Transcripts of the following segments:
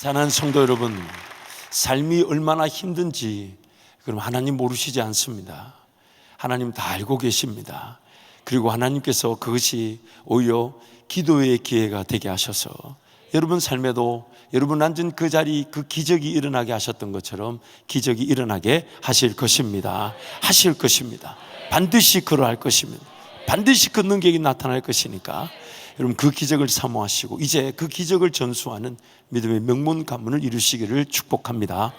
사랑하는 성도 여러분, 삶이 얼마나 힘든지 그럼 하나님 모르시지 않습니다. 하나님 다 알고 계십니다. 그리고 하나님께서 그것이 오히려 기도의 기회가 되게 하셔서 여러분 삶에도 여러분 앉은 그 자리, 그 기적이 일어나게 하셨던 것처럼 기적이 일어나게 하실 것입니다. 하실 것입니다. 반드시 그러할 것입니다. 반드시 그 능력이 나타날 것이니까 여러분 그 기적을 사모하시고 이제 그 기적을 전수하는 믿음의 명문 가문을 이루시기를 축복합니다.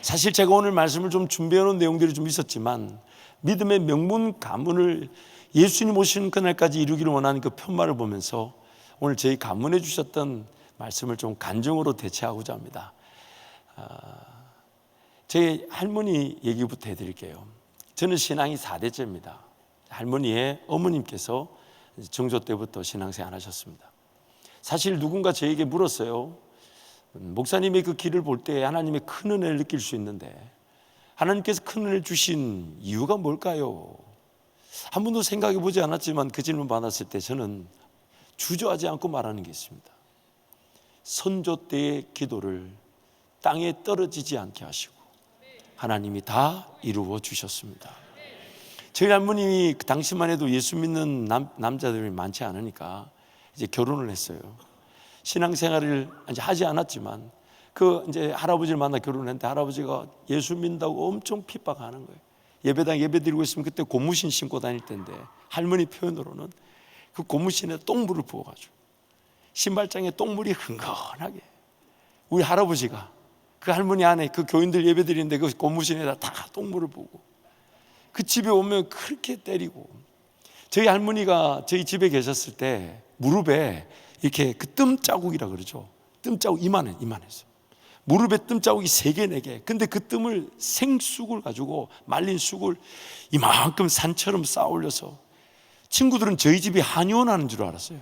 사실 제가 오늘 말씀을 좀 준비해 놓은 내용들이 좀 있었지만 믿음의 명문 가문을 예수님 오시는 그날까지 이루기를 원하는 그 편말을 보면서 오늘 저희 가문해 주셨던 말씀을 좀 간증으로 대체하고자 합니다. 제 할머니 얘기부터 해드릴게요. 저는 신앙이 4대째입니다. 할머니의 어머님께서 정조 때부터 신앙생활 하셨습니다. 사실 누군가 저에게 물었어요. 목사님의 그 길을 볼 때 하나님의 큰 은혜를 느낄 수 있는데 하나님께서 큰 은혜를 주신 이유가 뭘까요? 한 번도 생각해 보지 않았지만 그 질문 받았을 때 저는 주저하지 않고 말하는 게 있습니다. 선조 때의 기도를 땅에 떨어지지 않게 하시고 하나님이 다 이루어 주셨습니다. 저희 할머님이 당시만 해도 예수 믿는 남자들이 많지 않으니까 이제 결혼을 했어요. 신앙생활을 이제 하지 않았지만 그 이제 할아버지를 만나 결혼을 했는데 할아버지가 예수 믿는다고 엄청 핍박하는 거예요. 예배당 예배 드리고 있으면 그때 고무신 신고 다닐 때인데 할머니 표현으로는 그 고무신에 똥물을 부어가지고 신발장에 똥물이 흥건하게 우리 할아버지가 그 할머니 안에 그 교인들 예배 드리는데 그 고무신에다 다 똥물을 부고 그 집에 오면 그렇게 때리고 저희 할머니가 저희 집에 계셨을 때 무릎에 이렇게 그 뜸자국이라 그러죠. 뜸자국 이만했어요. 무릎에 뜸자국이 3개, 4개. 근데 그 뜸을 생쑥을 가지고 말린 쑥을 이만큼 산처럼 쌓아 올려서 친구들은 저희 집이 한의원 하는 줄 알았어요.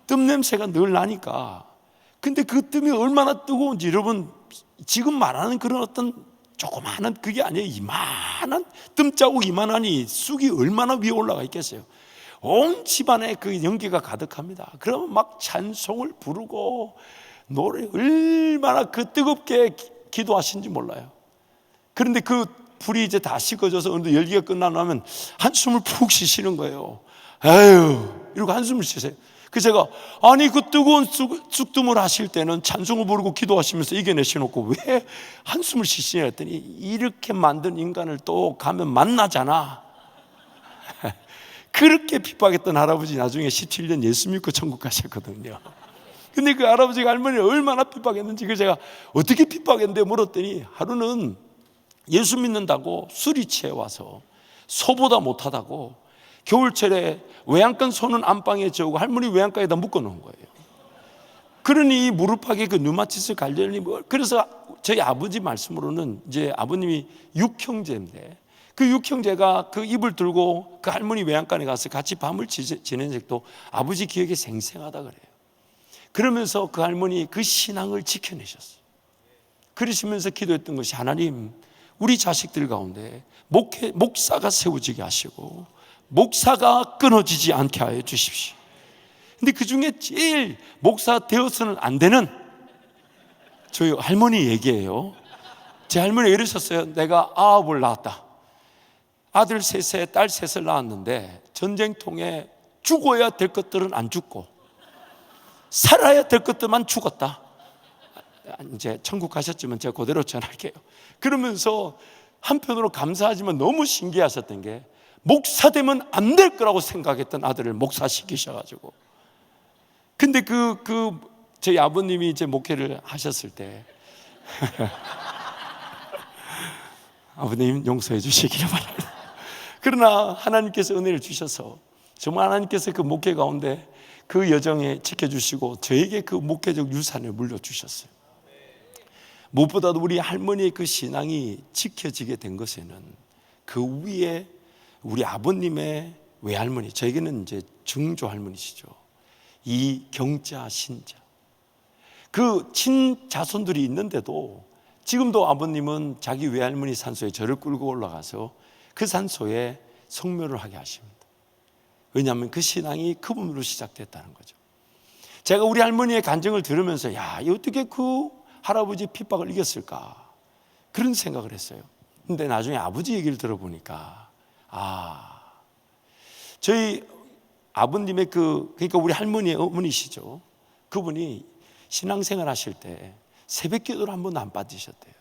뜸 냄새가 늘 나니까. 근데 그 뜸이 얼마나 뜨거운지 여러분 지금 말하는 그런 어떤 조그마한 그게 아니에요. 이만한 뜸자국 이만하니 쑥이 얼마나 위에 올라가 있겠어요. 온 집안에 그 연기가 가득합니다. 그러면 막 찬송을 부르고 노래 얼마나 그 뜨겁게 기도하신지 몰라요. 그런데 그 불이 이제 다 식어져서 어느 열기가 끝나면 한숨을 푹 쉬시는 거예요. 에휴 이러고 한숨을 쉬세요. 그 제가 아니 그 뜨거운 쑥뜸을 하실 때는 찬송을 부르고 기도하시면서 이겨내시놓고 왜 한숨을 쉬시냐 했더니 이렇게 만든 인간을 또 가면 만나잖아. 그렇게 핍박했던 할아버지 나중에 17년 예수 믿고 천국 가셨거든요. 근데 그 할아버지가 할머니를 얼마나 핍박했는지 그 제가 어떻게 핍박했는데 물었더니 하루는 예수 믿는다고 술이 취해 와서 소보다 못하다고 겨울철에 외양간 소는 안방에 재우고 할머니 외양간에다 묶어놓은 거예요. 그러니 무릎팍에 그 류마티스 관련이 그래서 저희 아버지 말씀으로는 이제 아버님이 6형제인데 그 6형제가 그 입을 들고 그 할머니 외양간에 가서 같이 밤을 지낸 적도 아버지 기억에 생생하다 그래요. 그러면서 그 할머니 그 신앙을 지켜내셨어요. 그러시면서 기도했던 것이 하나님 우리 자식들 가운데 목사가 세워지게 하시고 목사가 끊어지지 않게 하여 주십시오. 근데 그 중에 제일 목사 되어서는 안 되는 저희 할머니 얘기예요. 제 할머니가 이러셨어요. 내가 아홉을 낳았다. 아들 셋에 딸 셋을 낳았는데 전쟁통에 죽어야 될 것들은 안 죽고 살아야 될 것들만 죽었다. 이제 천국 가셨지만 제가 그대로 전할게요. 그러면서 한편으로 감사하지만 너무 신기하셨던 게 목사 되면 안 될 거라고 생각했던 아들을 목사 시키셔가지고 근데 저희 아버님이 이제 목회를 하셨을 때 아버님 용서해 주시기를 바랍니다. 그러나 하나님께서 은혜를 주셔서 정말 하나님께서 그 목회 가운데 그 여정에 지켜주시고 저에게 그 목회적 유산을 물려주셨어요. 무엇보다도 우리 할머니의 그 신앙이 지켜지게 된 것에는 그 위에 우리 아버님의 외할머니, 저에게는 이제 증조 할머니시죠. 이 경자 신자 그 친자손들이 있는데도 지금도 아버님은 자기 외할머니 산소에 저를 끌고 올라가서 그 산소에 성묘를 하게 하십니다. 왜냐하면 그 신앙이 그분으로 시작됐다는 거죠. 제가 우리 할머니의 간증을 들으면서 야, 어떻게 그 할아버지 핍박을 이겼을까? 그런 생각을 했어요. 근데 나중에 아버지 얘기를 들어보니까 저희 아버님의 그러니까 우리 할머니의 어머니시죠. 그분이 신앙생활 하실 때 새벽 기도를 한 번도 안 빠지셨대요.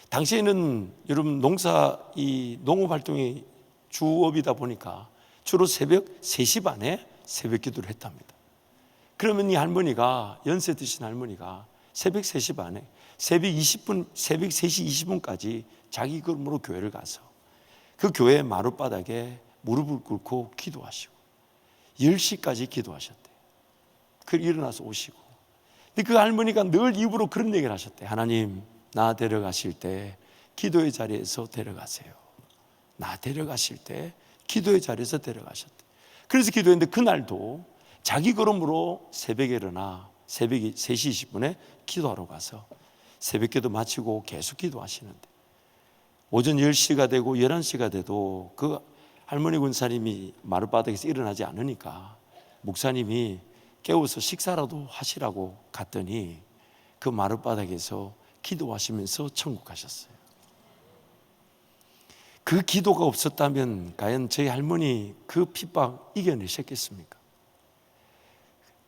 당시에는 여러분 농업 활동이 주업이다 보니까 주로 새벽 3시 반에 새벽 기도를 했답니다. 그러면 이 할머니가 연세 드신 할머니가 새벽 3시 반에 새벽 3시 20분까지 자기 걸음으로 교회를 가서 그 교회 마룻바닥에 무릎을 꿇고 기도하시고 10시까지 기도하셨대요. 그걸 일어나서 오시고. 근데 그 할머니가 늘 입으로 그런 얘기를 하셨대요. 하나님, 나 데려가실 때 기도의 자리에서 데려가세요. 나 데려가실 때 기도의 자리에서 데려가셨대요. 그래서 기도했는데 그날도 자기 걸음으로 새벽에 일어나 새벽 3시 20분에 기도하러 가서 새벽 기도 마치고 계속 기도하시는데 오전 10시가 되고 11시가 돼도 그 할머니 군사님이 마룻바닥에서 일어나지 않으니까 목사님이 깨워서 식사라도 하시라고 갔더니 그 마룻바닥에서 기도하시면서 천국 가셨어요. 그 기도가 없었다면 과연 저희 할머니 그 핍박 이겨내셨겠습니까?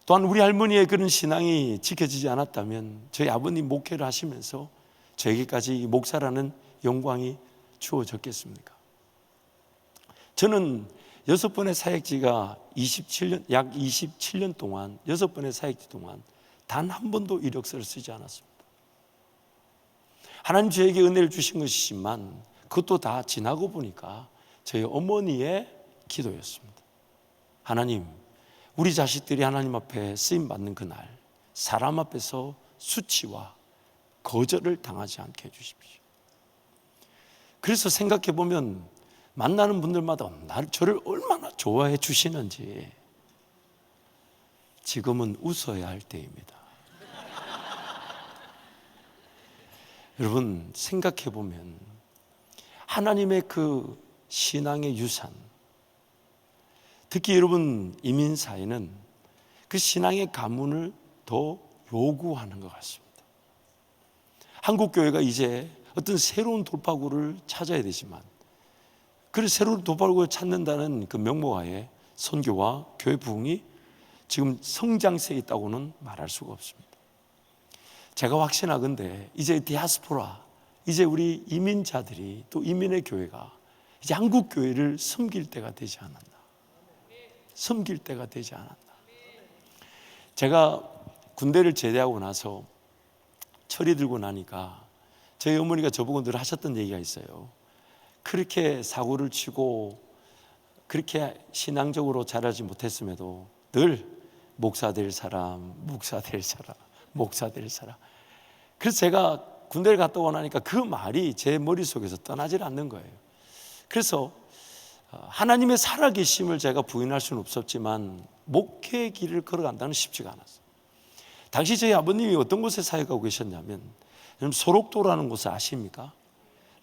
또한 우리 할머니의 그런 신앙이 지켜지지 않았다면 저희 아버님 목회를 하시면서 저에게까지 목사라는 영광이 주어졌겠습니까? 저는 6번의 사역지가 약 27년 동안 6번의 사역지 동안 단 한 번도 이력서를 쓰지 않았습니다. 하나님 저에게 은혜를 주신 것이지만 그것도 다 지나고 보니까 저희 어머니의 기도였습니다. 하나님, 우리 자식들이 하나님 앞에 쓰임받는 그날 사람 앞에서 수치와 거절을 당하지 않게 해주십시오. 그래서 생각해 보면 만나는 분들마다 저를 얼마나 좋아해 주시는지 지금은 웃어야 할 때입니다. 여러분 생각해 보면 하나님의 그 신앙의 유산, 특히 여러분 이민사회는 그 신앙의 가문을 더 요구하는 것 같습니다. 한국교회가 이제 어떤 새로운 돌파구를 찾아야 되지만 그 새로운 돌파구를 찾는다는 그 명목하에 선교와 교회 부흥이 지금 성장세에 있다고는 말할 수가 없습니다. 제가 확신하건대 이제 디아스포라, 이제 우리 이민자들이 또 이민의 교회가 이제 한국 교회를 섬길 때가 되지 않았나. 섬길 때가 되지 않았나. 제가 군대를 제대하고 나서 철이 들고 나니까 저희 어머니가 저보고 늘 하셨던 얘기가 있어요. 그렇게 사고를 치고 그렇게 신앙적으로 자라지 못했음에도 늘 목사 될 사람, 목사 될 사람, 목사 될 사람. 그래서 제가 군대를 갔다 오고 나니까 그 말이 제 머릿속에서 떠나질 않는 거예요. 그래서 하나님의 살아계심을 제가 부인할 수는 없었지만 목회의 길을 걸어간다는 쉽지가 않았어요. 당시 저희 아버님이 어떤 곳에 사역하고 계셨냐면 소록도라는 곳을 아십니까?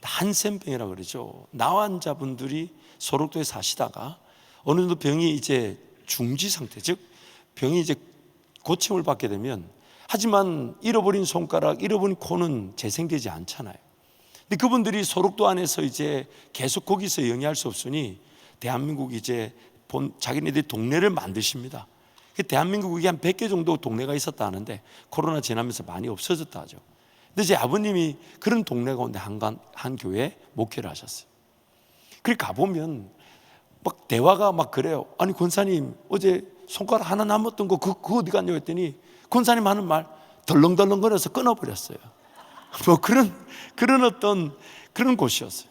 한센병이라고 그러죠. 나환자분들이 소록도에 사시다가 어느 정도 병이 이제 중지 상태, 즉 병이 이제 고침을 받게 되면, 하지만 잃어버린 손가락, 잃어버린 코는 재생되지 않잖아요. 근데 그분들이 소록도 안에서 이제 계속 거기서 영위할 수 없으니 대한민국 이제 자기네들이 동네를 만드십니다. 대한민국에 한 100개 정도 동네가 있었다 하는데 코로나 지나면서 많이 없어졌다 하죠. 근데 제 아버님이 그런 동네 가운데 한 교회에 목회를 하셨어요. 그래 가보면 막 대화가 막 그래요. 아니 권사님 어제 손가락 하나 남았던 거 그거 어디 갔냐고 했더니 권사님 하는 말 덜렁덜렁거려서 끊어버렸어요. 뭐 그런 어떤 그런 곳이었어요.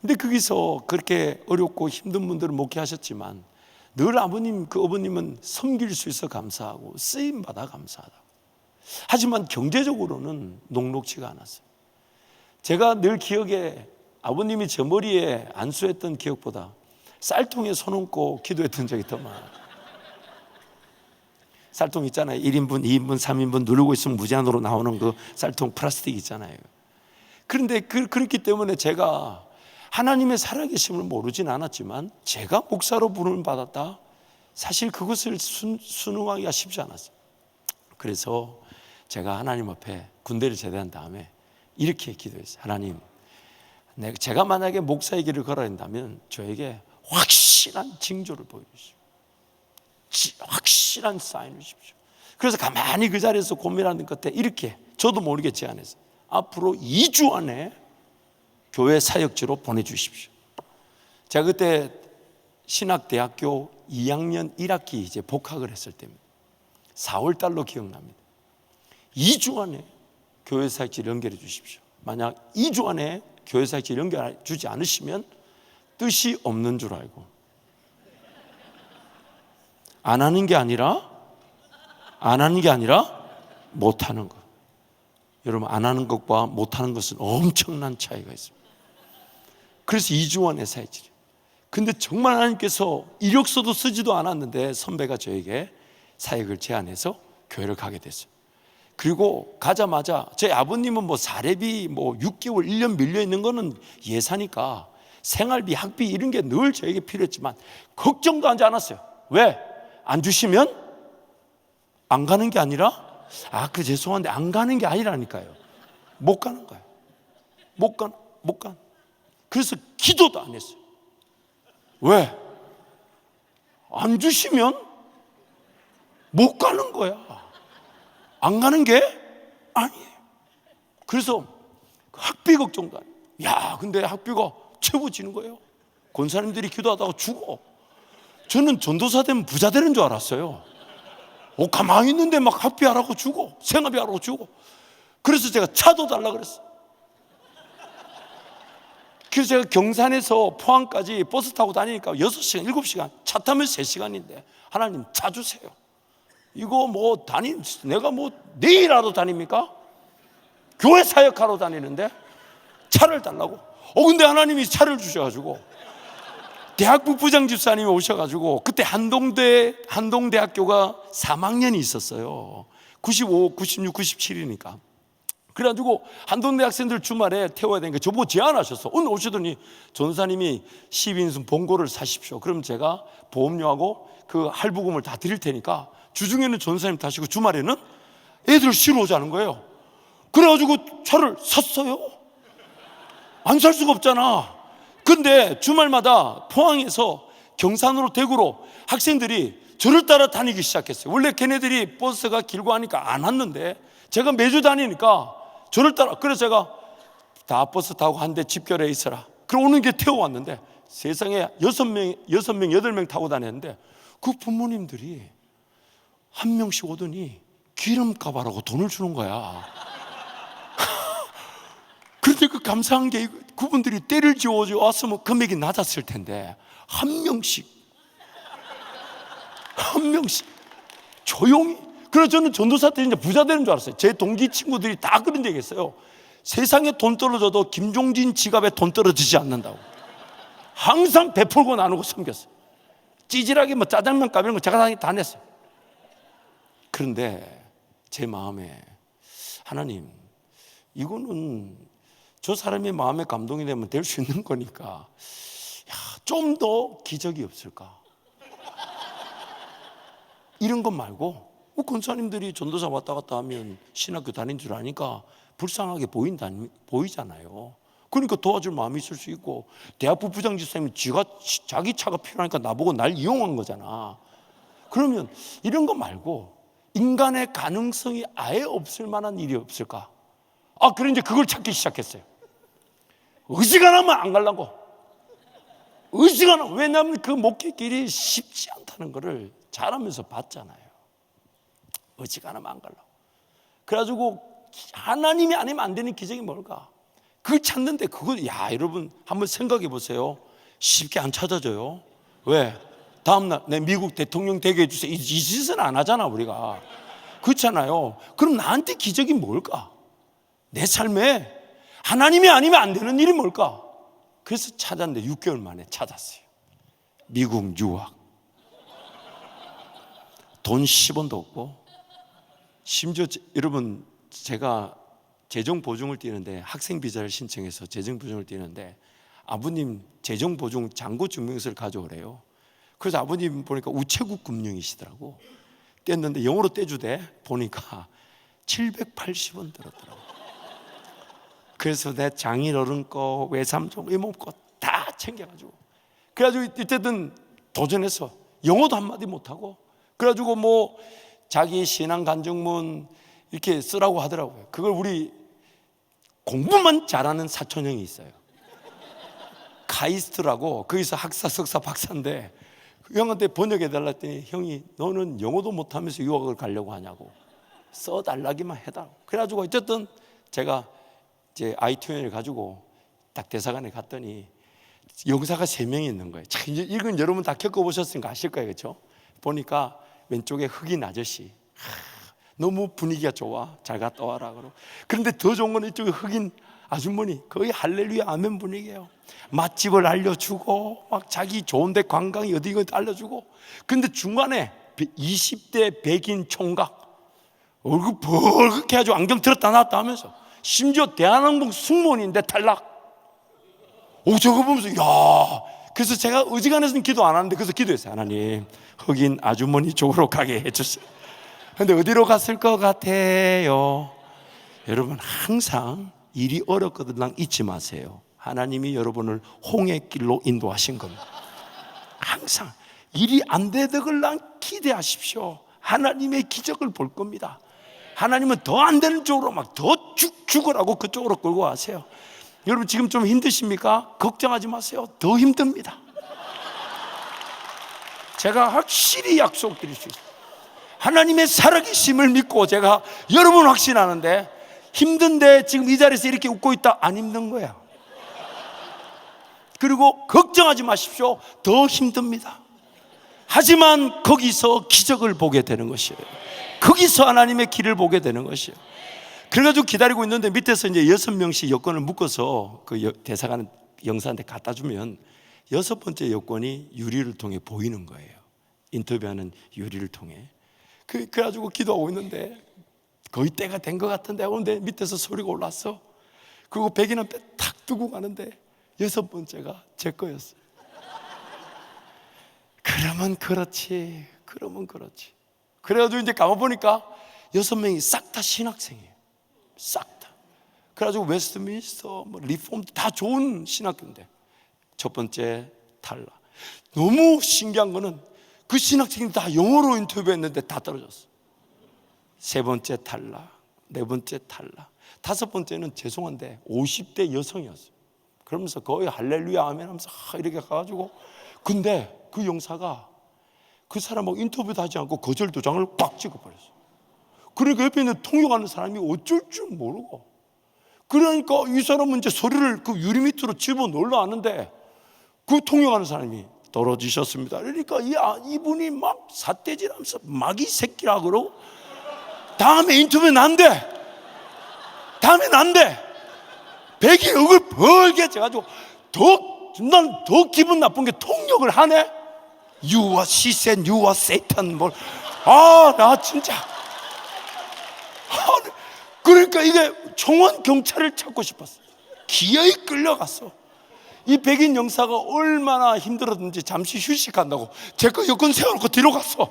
근데 거기서 그렇게 어렵고 힘든 분들을 목회하셨지만 늘 아버님, 그 어머님은 섬길 수 있어 감사하고 쓰임받아 감사하다. 하지만 경제적으로는 녹록지가 않았어요. 제가 늘 기억에 아버님이 저 머리에 안수했던 기억보다 쌀통에 손 얹고 기도했던 적이 더 많아요. 쌀통 있잖아요. 1인분, 2인분, 3인분 누르고 있으면 무제한으로 나오는 그 쌀통 플라스틱 있잖아요. 그런데 그렇기 때문에 제가 하나님의 살아계심을 모르진 않았지만 제가 목사로 부름을 받았다, 사실 그것을 순응하기가 쉽지 않았어요. 그래서 제가 하나님 앞에 군대를 제대한 다음에 이렇게 기도했어요. 하나님, 제가 만약에 목사의 길을 걸어야 한다면 저에게 확실한 징조를 보여주십시오. 확실한 사인을 주십시오. 그래서 가만히 그 자리에서 고민하는 끝에 이렇게 저도 모르게 제안했어요. 앞으로 2주 안에 교회 사역지로 보내주십시오. 제가 그때 신학대학교 2학년 1학기 이제 복학을 했을 때입니다. 4월 달로 기억납니다. 2주 안에 교회 사역지를 연결해 주십시오. 만약 2주 안에 교회 사역지를 연결해 주지 않으시면 뜻이 없는 줄 알고 안 하는 게 아니라 못하는 것. 여러분, 안 하는 것과 못하는 것은 엄청난 차이가 있습니다. 그래서 2주 안에 사역지를. 근데 정말 하나님께서 이력서도 쓰지도 않았는데 선배가 저에게 사역을 제안해서 교회를 가게 됐어요. 그리고 가자마자 저희 아버님은 뭐 사례비 뭐 6개월 1년 밀려 있는 거는 예사니까 생활비 학비 이런 게 늘 저에게 필요했지만 걱정도 하지 않았어요. 왜? 안 주시면 안 가는 게 아니라 죄송한데 안 가는 게 아니라니까요. 못 가는 거예요. 못 가. 그래서 기도도 안 했어요. 왜? 안 주시면 못 가는 거야. 안 가는 게 아니에요. 그래서 학비 걱정도 안 해요. 근데 학비가 채워지는 거예요. 권사님들이 기도하다가 죽어. 저는 전도사 되면 부자 되는 줄 알았어요. 가만히 있는데 막 학비하라고 주고 생활비 하라고 주고. 그래서 제가 차도 달라 그랬어요. 그래서 제가 경산에서 포항까지 버스 타고 다니니까 6시간, 7시간, 차 타면 3시간인데 하나님 차 주세요. 이거 내가 내일하러 다닙니까? 교회 사역하러 다니는데 차를 달라고. 근데 하나님이 차를 주셔가지고 대학부 부장집사님이 오셔가지고 그때 한동대학교가 3학년이 있었어요. 95, 96, 97이니까. 그래가지고 한동대 학생들 주말에 태워야 되니까 저보고 제안하셨어. 오늘 오시더니 전사님이 10인승 봉고를 사십시오. 그럼 제가 보험료하고 그 할부금을 다 드릴 테니까 주중에는 전사님 타시고 주말에는 애들 쉬러 오자는 거예요. 그래가지고 차를 샀어요. 안 살 수가 없잖아. 근데 주말마다 포항에서 경산으로 대구로 학생들이 저를 따라 다니기 시작했어요. 원래 걔네들이 버스가 길고 하니까 안 왔는데 제가 매주 다니니까 저를 따라. 그래서 제가 다 버스 타고 한 대 집결해 있어라. 그럼 오는 게 태워왔는데 세상에 6명, 8명 타고 다녔는데 그 부모님들이 한 명씩 오더니 기름값하라고 돈을 주는 거야. 그런데 그 감사한 게 그분들이 때를 지어 왔으면 금액이 낮았을 텐데 한 명씩 조용히. 그래서 저는 전도사 때 이제 부자 되는 줄 알았어요. 제 동기 친구들이 다 그런 얘기 했어요. 세상에 돈 떨어져도 김종진 지갑에 돈 떨어지지 않는다고. 항상 베풀고 나누고 섬겼어요. 찌질하게 짜장면 값 이런 거 제가 다 냈어요. 그런데 제 마음에 하나님, 이거는 저 사람의 마음에 감동이 되면 될 수 있는 거니까 좀 더 기적이 없을까? 이런 것 말고 권사님들이 전도사 왔다 갔다 하면 신학교 다닌 줄 아니까 불쌍하게 보이잖아요. 그러니까 도와줄 마음이 있을 수 있고, 대학부 부장집사님이 자기 차가 필요하니까 나보고 날 이용한 거잖아. 그러면 이런 거 말고 인간의 가능성이 아예 없을 만한 일이 없을까? 그래 이제 그걸 찾기 시작했어요. 의지가 나면 안 가려고. 의지가 나. 왜냐하면 그 목회길이 쉽지 않다는 거를 잘하면서 봤잖아요. 의지가 나면 안 가려고. 그래가지고 하나님이 아니면 안 되는 기적이 뭘까? 그걸 찾는데 여러분 한번 생각해 보세요. 쉽게 안 찾아져요. 왜? 다음날 내 미국 대통령 되게 해주세요. 이 짓은 안 하잖아 우리가. 그렇잖아요. 그럼 나한테 기적이 뭘까? 내 삶에 하나님이 아니면 안 되는 일이 뭘까? 그래서 찾았는데 6개월 만에 찾았어요. 미국 유학. 돈 10원도 없고, 심지어 여러분 제가 재정보증을 띄는데, 학생비자를 신청해서 재정보증을 띄는데 아버님 재정보증 잔고증명서를 가져오래요. 그래서 아버님 보니까 우체국 금융이시더라고. 뗐는데 영어로 떼주대. 보니까 780원 들었더라고. 그래서 내 장인어른 거, 외삼촌, 이모 거 다 챙겨가지고, 그래가지고 이때든 도전해서 영어도 한마디 못하고, 그래가지고 뭐 자기 신앙 간증문 이렇게 쓰라고 하더라고요. 그걸 우리 공부만 잘하는 사촌형이 있어요. 카이스트라고, 거기서 학사, 석사, 박사인데 그 형한테 번역해달라 했더니 형이 너는 영어도 못하면서 유학을 가려고 하냐고, 써달라기만 해달라고. 그래가지고 어쨌든 제가 이제 i2N을 가지고 딱 대사관에 갔더니 영사가 3명이 있는 거예요. 참, 이건 여러분 다 겪어보셨으니까 아실 거예요, 그렇죠? 보니까 왼쪽에 흑인 아저씨, 너무 분위기가 좋아, 잘 갔다 와라 그러고. 그런데 더 좋은 건 이쪽에 흑인 아주머니, 거의 할렐루야 아멘 분위기예요. 맛집을 알려주고 막 자기 좋은데 관광이 어디 이거 알려주고. 근데 중간에 20대 백인 총각, 얼굴 벌겋게 해가지고 안경 들었다 놨다 하면서, 심지어 대한항공 승무원인데 탈락. 오, 저거 보면서 야, 그래서 제가 어지간해서는 기도 안 하는데, 그래서 기도했어요. 하나님, 흑인 아주머니 쪽으로 가게 해주세요. 근데 어디로 갔을 것 같아요? 여러분, 항상 일이 어렵거든 잊지 마세요. 하나님이 여러분을 홍해 길로 인도하신 겁니다. 항상 일이 안 되더글랑 기대하십시오. 하나님의 기적을 볼 겁니다. 하나님은 더 안 되는 쪽으로 막 더 죽으라고 그쪽으로 끌고 가세요. 여러분 지금 좀 힘드십니까? 걱정하지 마세요. 더 힘듭니다. 제가 확실히 약속드릴 수 있어요. 하나님의 살아계심을 믿고 제가 여러분 확신하는데, 힘든데 지금 이 자리에서 이렇게 웃고 있다, 안 힘든 거야. 그리고 걱정하지 마십시오. 더 힘듭니다. 하지만 거기서 기적을 보게 되는 것이에요. 거기서 하나님의 길을 보게 되는 것이에요. 그래가지고 기다리고 있는데 밑에서 이제 6명씩 여권을 묶어서 그 대사관 영사한테 갖다 주면 6번째 여권이 유리를 통해 보이는 거예요. 인터뷰하는 유리를 통해. 그래가지고 기도하고 있는데 거의 때가 된 것 같은데, 근데 밑에서 소리가 올랐어. 그리고 백인 앞에 탁 두고 가는데 6번째가 제 거였어요. 그러면 그렇지, 그러면 그렇지. 그래가지고 이제 가보니까 6명이 싹 다 신학생이에요. 싹 다. 그래가지고 웨스트민스터, 뭐 리폼 다 좋은 신학교인데 첫 번째 탈락. 너무 신기한 거는 그 신학생이 다 영어로 인터뷰했는데 다 떨어졌어. 세 번째 탈락, 네 번째 탈락, 다섯 번째는 죄송한데 50대 여성이었어요. 그러면서 거의 할렐루야 아멘 하면서 이렇게 가가지고, 근데 그 영사가 그 사람하고 인터뷰도 하지 않고 거절 도장을 꽉 찍어버렸어요. 그러니까 옆에 있는 통역하는 사람이 어쩔 줄 모르고, 그러니까 이 사람은 이제 소리를 그 유리 밑으로 집어 넣으려는데 그 통역하는 사람이 떨어지셨습니다. 그러니까 이분이 막 삿대질하면서 마귀 새끼라 그러고, 다음에 인터뷰는 안 돼, 다음엔 안 돼. 백이 얼굴 벌게 져가지고 난 더 기분 나쁜 게 통역을 하네. You are she said you are Satan. 뭘. 나 진짜. 그러니까 이게 청원 경찰을 찾고 싶었어. 기어이 끌려갔어. 이 백인 영사가 얼마나 힘들었는지 잠시 휴식한다고 제 거 여권 세워놓고 뒤로 갔어.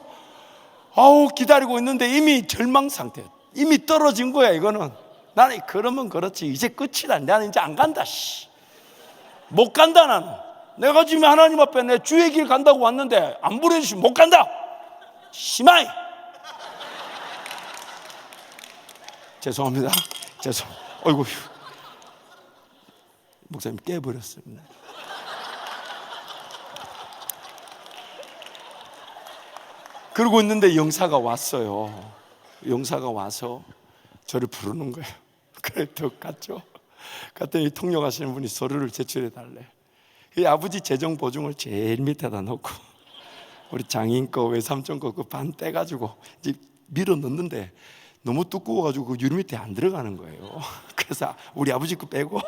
기다리고 있는데 이미 절망 상태, 이미 떨어진 거야. 이거는 나는 그러면 그렇지, 이제 끝이다, 나는 이제 안 간다, 못 간다. 나는 내가 지금 하나님 앞에 내 주의 길 간다고 왔는데 안 보내주시면 못 간다. 시마이. 죄송합니다. 어이구, 목사님 깨버렸습니다. 그러고 있는데 영사가 왔어요. 영사가 와서 저를 부르는 거예요. 그래, 더 갔죠. 갔더니 통역하시는 분이 서류를 제출해 달래. 이 아버지 재정 보증을 제일 밑에다 놓고 우리 장인 거, 외삼촌 거 그 반 떼가지고 이제 밀어 넣는데 너무 두꺼워가지고 그 유리 밑에 안 들어가는 거예요. 그래서 우리 아버지 거 빼고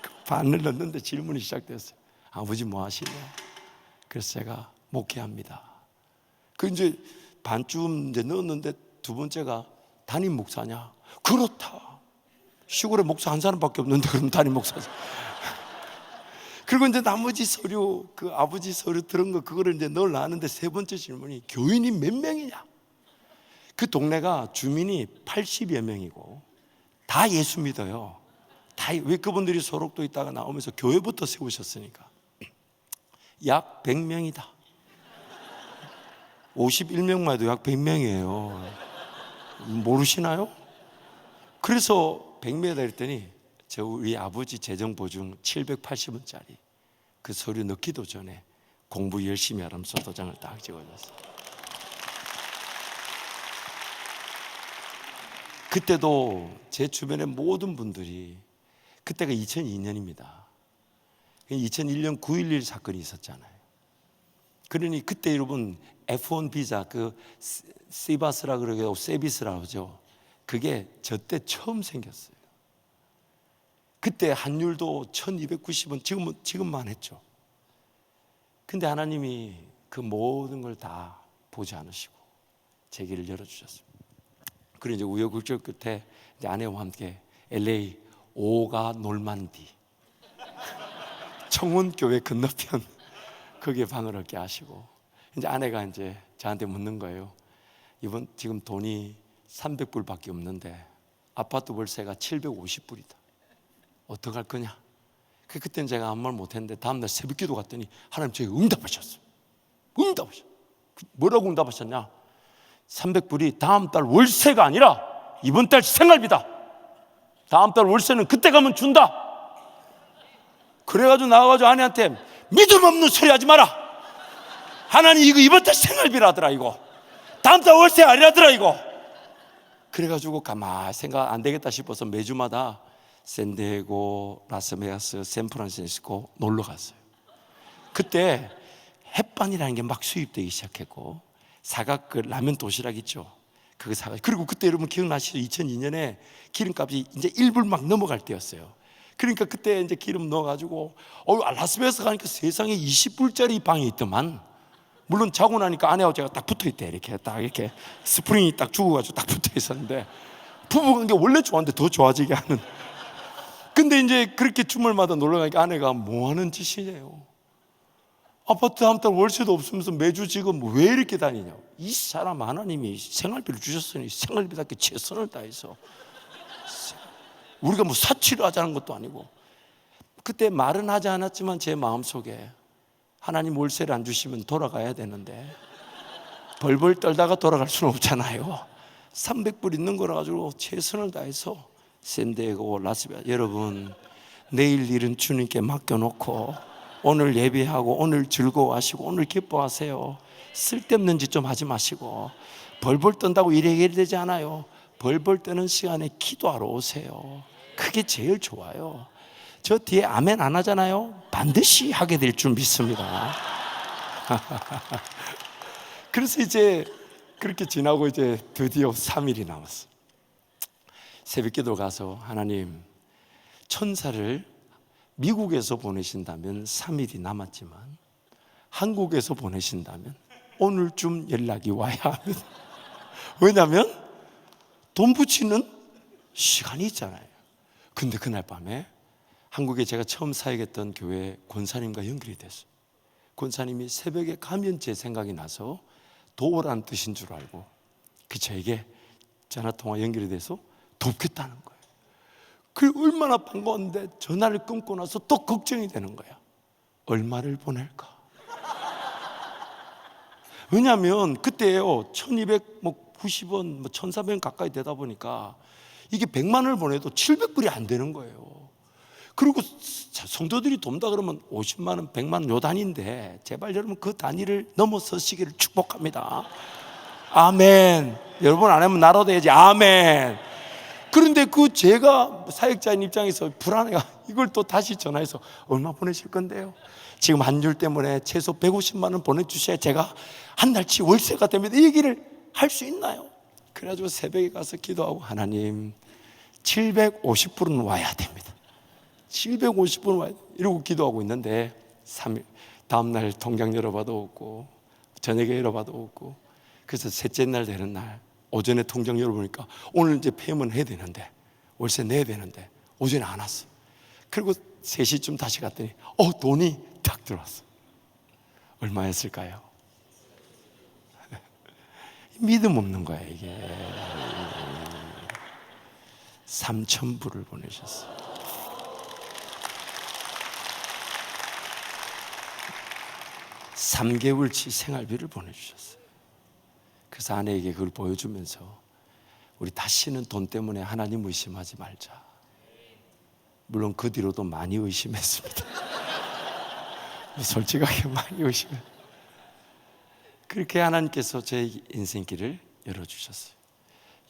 그 반을 넣는데 질문이 시작됐어요. 아버지 뭐 하시냐? 그래서 제가 목회합니다. 그 이제 반쯤 이제 넣었는데 두 번째가 담임 목사냐? 그렇다. 시골에 목사 한 사람밖에 없는데 그럼 담임 목사지. 그리고 이제 나머지 서류, 그 아버지 서류 들은 거 그거를 이제 넣으려는데 세 번째 질문이 교인이 몇 명이냐? 그 동네가 주민이 80여 명이고 다 예수 믿어요. 왜 그분들이 소록도 있다가 나오면서 교회부터 세우셨으니까 약 100명이다. 51명만 해도 약 100명이에요. 모르시나요? 그래서 100명이다 했더니 우리 아버지 재정보증 780원짜리 그 서류 넣기도 전에 공부 열심히 하라면서 도장을 딱 찍어줬어요. 그때도 제 주변의 모든 분들이, 그때가 2002년입니다. 2001년 9.11 사건이 있었잖아요. 그러니 그때 여러분 F1 비자, 그 시바스라 그러고 세비스라 그러죠. 그게 저 때 처음 생겼어요. 그때 환율도 1290원, 지금만 했죠. 근데 하나님이 그 모든 걸 다 보지 않으시고 제 길을 열어주셨습니다. 그리고 이제 우여곡절 끝에 이제 아내와 함께 LA 오가 놀만디 청운교회 건너편 거기에 방을 얻게 하시고, 이제 아내가 이제 저한테 묻는 거예요. 이번 지금 돈이 300불밖에 없는데 아파트 월세가 750불이다. 어떡할 거냐? 그때는 제가 아무 말 못했는데 다음날 새벽기도 갔더니 하나님 저에게 응답하셨어요. 응답하셨어요. 뭐라고 응답하셨냐? 300불이 다음 달 월세가 아니라 이번 달 생활비다. 다음 달 월세는 그때 가면 준다. 그래가지고 나와가지고 아내한테 믿음 없는 소리 하지 마라. 하나님 이거 이번 달 생활비라더라 이거. 다음 달 월세 아니라더라 이거. 그래가지고 가만히 생각 안 되겠다 싶어서 매주마다 샌디에고, 라스베가스, 샌프란시스코 놀러 갔어요. 그때 햇반이라는 게 막 수입되기 시작했고 사각 그 라면 도시락 있죠. 그거 사가. 그리고 그때 여러분 기억나시죠? 2002년에 기름값이 이제 1불 막 넘어갈 때였어요. 그러니까 그때 이제 기름 넣어가지고 라스베가스 가니까 세상에 20불짜리 방이 있더만. 물론 자고 나니까 아내하고 제가 딱 붙어 있대. 이렇게 스프링이 딱 죽어가지고 딱 붙어 있었는데 부부관계 원래 좋았는데 더 좋아지게 하는. 근데 이제 그렇게 주말마다 놀러 가니까 아내가 뭐 하는 짓이냐요. 아파트 한 달 월세도 없으면서 매주 지금 왜 이렇게 다니냐. 이 사람 하나님이 생활비를 주셨으니 생활비답게 최선을 다해서, 우리가 뭐 사치를 하자는 것도 아니고. 그때 말은 하지 않았지만 제 마음속에 하나님 월세를 안 주시면 돌아가야 되는데 벌벌 떨다가 돌아갈 수는 없잖아요. 300불 있는 거라 가지고 최선을 다해서 샌디에고, 라스베가스. 여러분 내일 일은 주님께 맡겨놓고 오늘 예배하고 오늘 즐거워하시고 오늘 기뻐하세요. 쓸데없는 짓 좀 하지 마시고. 벌벌 떤다고 이래 되지 않아요. 벌벌 떠는 시간에 기도하러 오세요. 그게 제일 좋아요. 저 뒤에 아멘 안 하잖아요. 반드시 하게 될 줄 믿습니다. 그래서 이제 그렇게 지나고 이제 드디어 3일이 남았어요. 새벽기도 가서 하나님, 천사를 미국에서 보내신다면 3일이 남았지만 한국에서 보내신다면 오늘쯤 연락이 와야 합니다. 왜냐하면 돈 붙이는 시간이 있잖아요. 근데 그날 밤에 한국에 제가 처음 사역했던 교회 권사님과 연결이 됐어요. 권사님이 새벽에 가면 제 생각이 나서 도우라는 뜻인 줄 알고 저에게 전화통화 연결이 돼서 돕겠다는 거예요. 그 얼마나 반가웠는데 전화를 끊고 나서 또 걱정이 되는 거야. 얼마를 보낼까? 왜냐하면 그때요 1290원, 1400원 가까이 되다 보니까 이게 100만 원을 보내도 700불이 안 되는 거예요. 그리고 성도들이 돕다 그러면 50만 원, 100만 원 요 단위인데 제발 여러분 그 단위를 넘어서시기를 축복합니다. 아멘. 여러분 안 하면 나라도 해야지. 아멘. 그런데 제가 사역자인 입장에서 불안해가 이걸 또 다시 전화해서 얼마 보내실 건데요? 지금 환율 때문에 최소 150만 원 보내주셔야 제가 한 달치 월세가 됩니다. 이 얘기를 할 수 있나요? 그래가지고 새벽에 가서 기도하고 하나님 750불은 와야 됩니다. 750불은 와야 됩니다. 이러고 기도하고 있는데 3일 다음날 통장 열어봐도 없고 저녁에 열어봐도 없고, 그래서 셋째 날 되는 날 오전에 통장 열어보니까 오늘 이제 페이먼트 해야 되는데 월세 내야 되는데 오전에 안 왔어. 그리고 3시쯤 다시 갔더니 돈이 딱 들어왔어. 얼마였을까요? 믿음 없는 거야 이게. 3,000불을 보내셨어요. (3개월치) 생활비를 보내주셨어요. 그래서 아내에게 그걸 보여주면서 우리 다시는 돈 때문에 하나님 의심하지 말자. 물론 그 뒤로도 많이 의심했습니다. 솔직하게 많이 의심했어요. 그렇게 하나님께서 제 인생길을 열어주셨어요.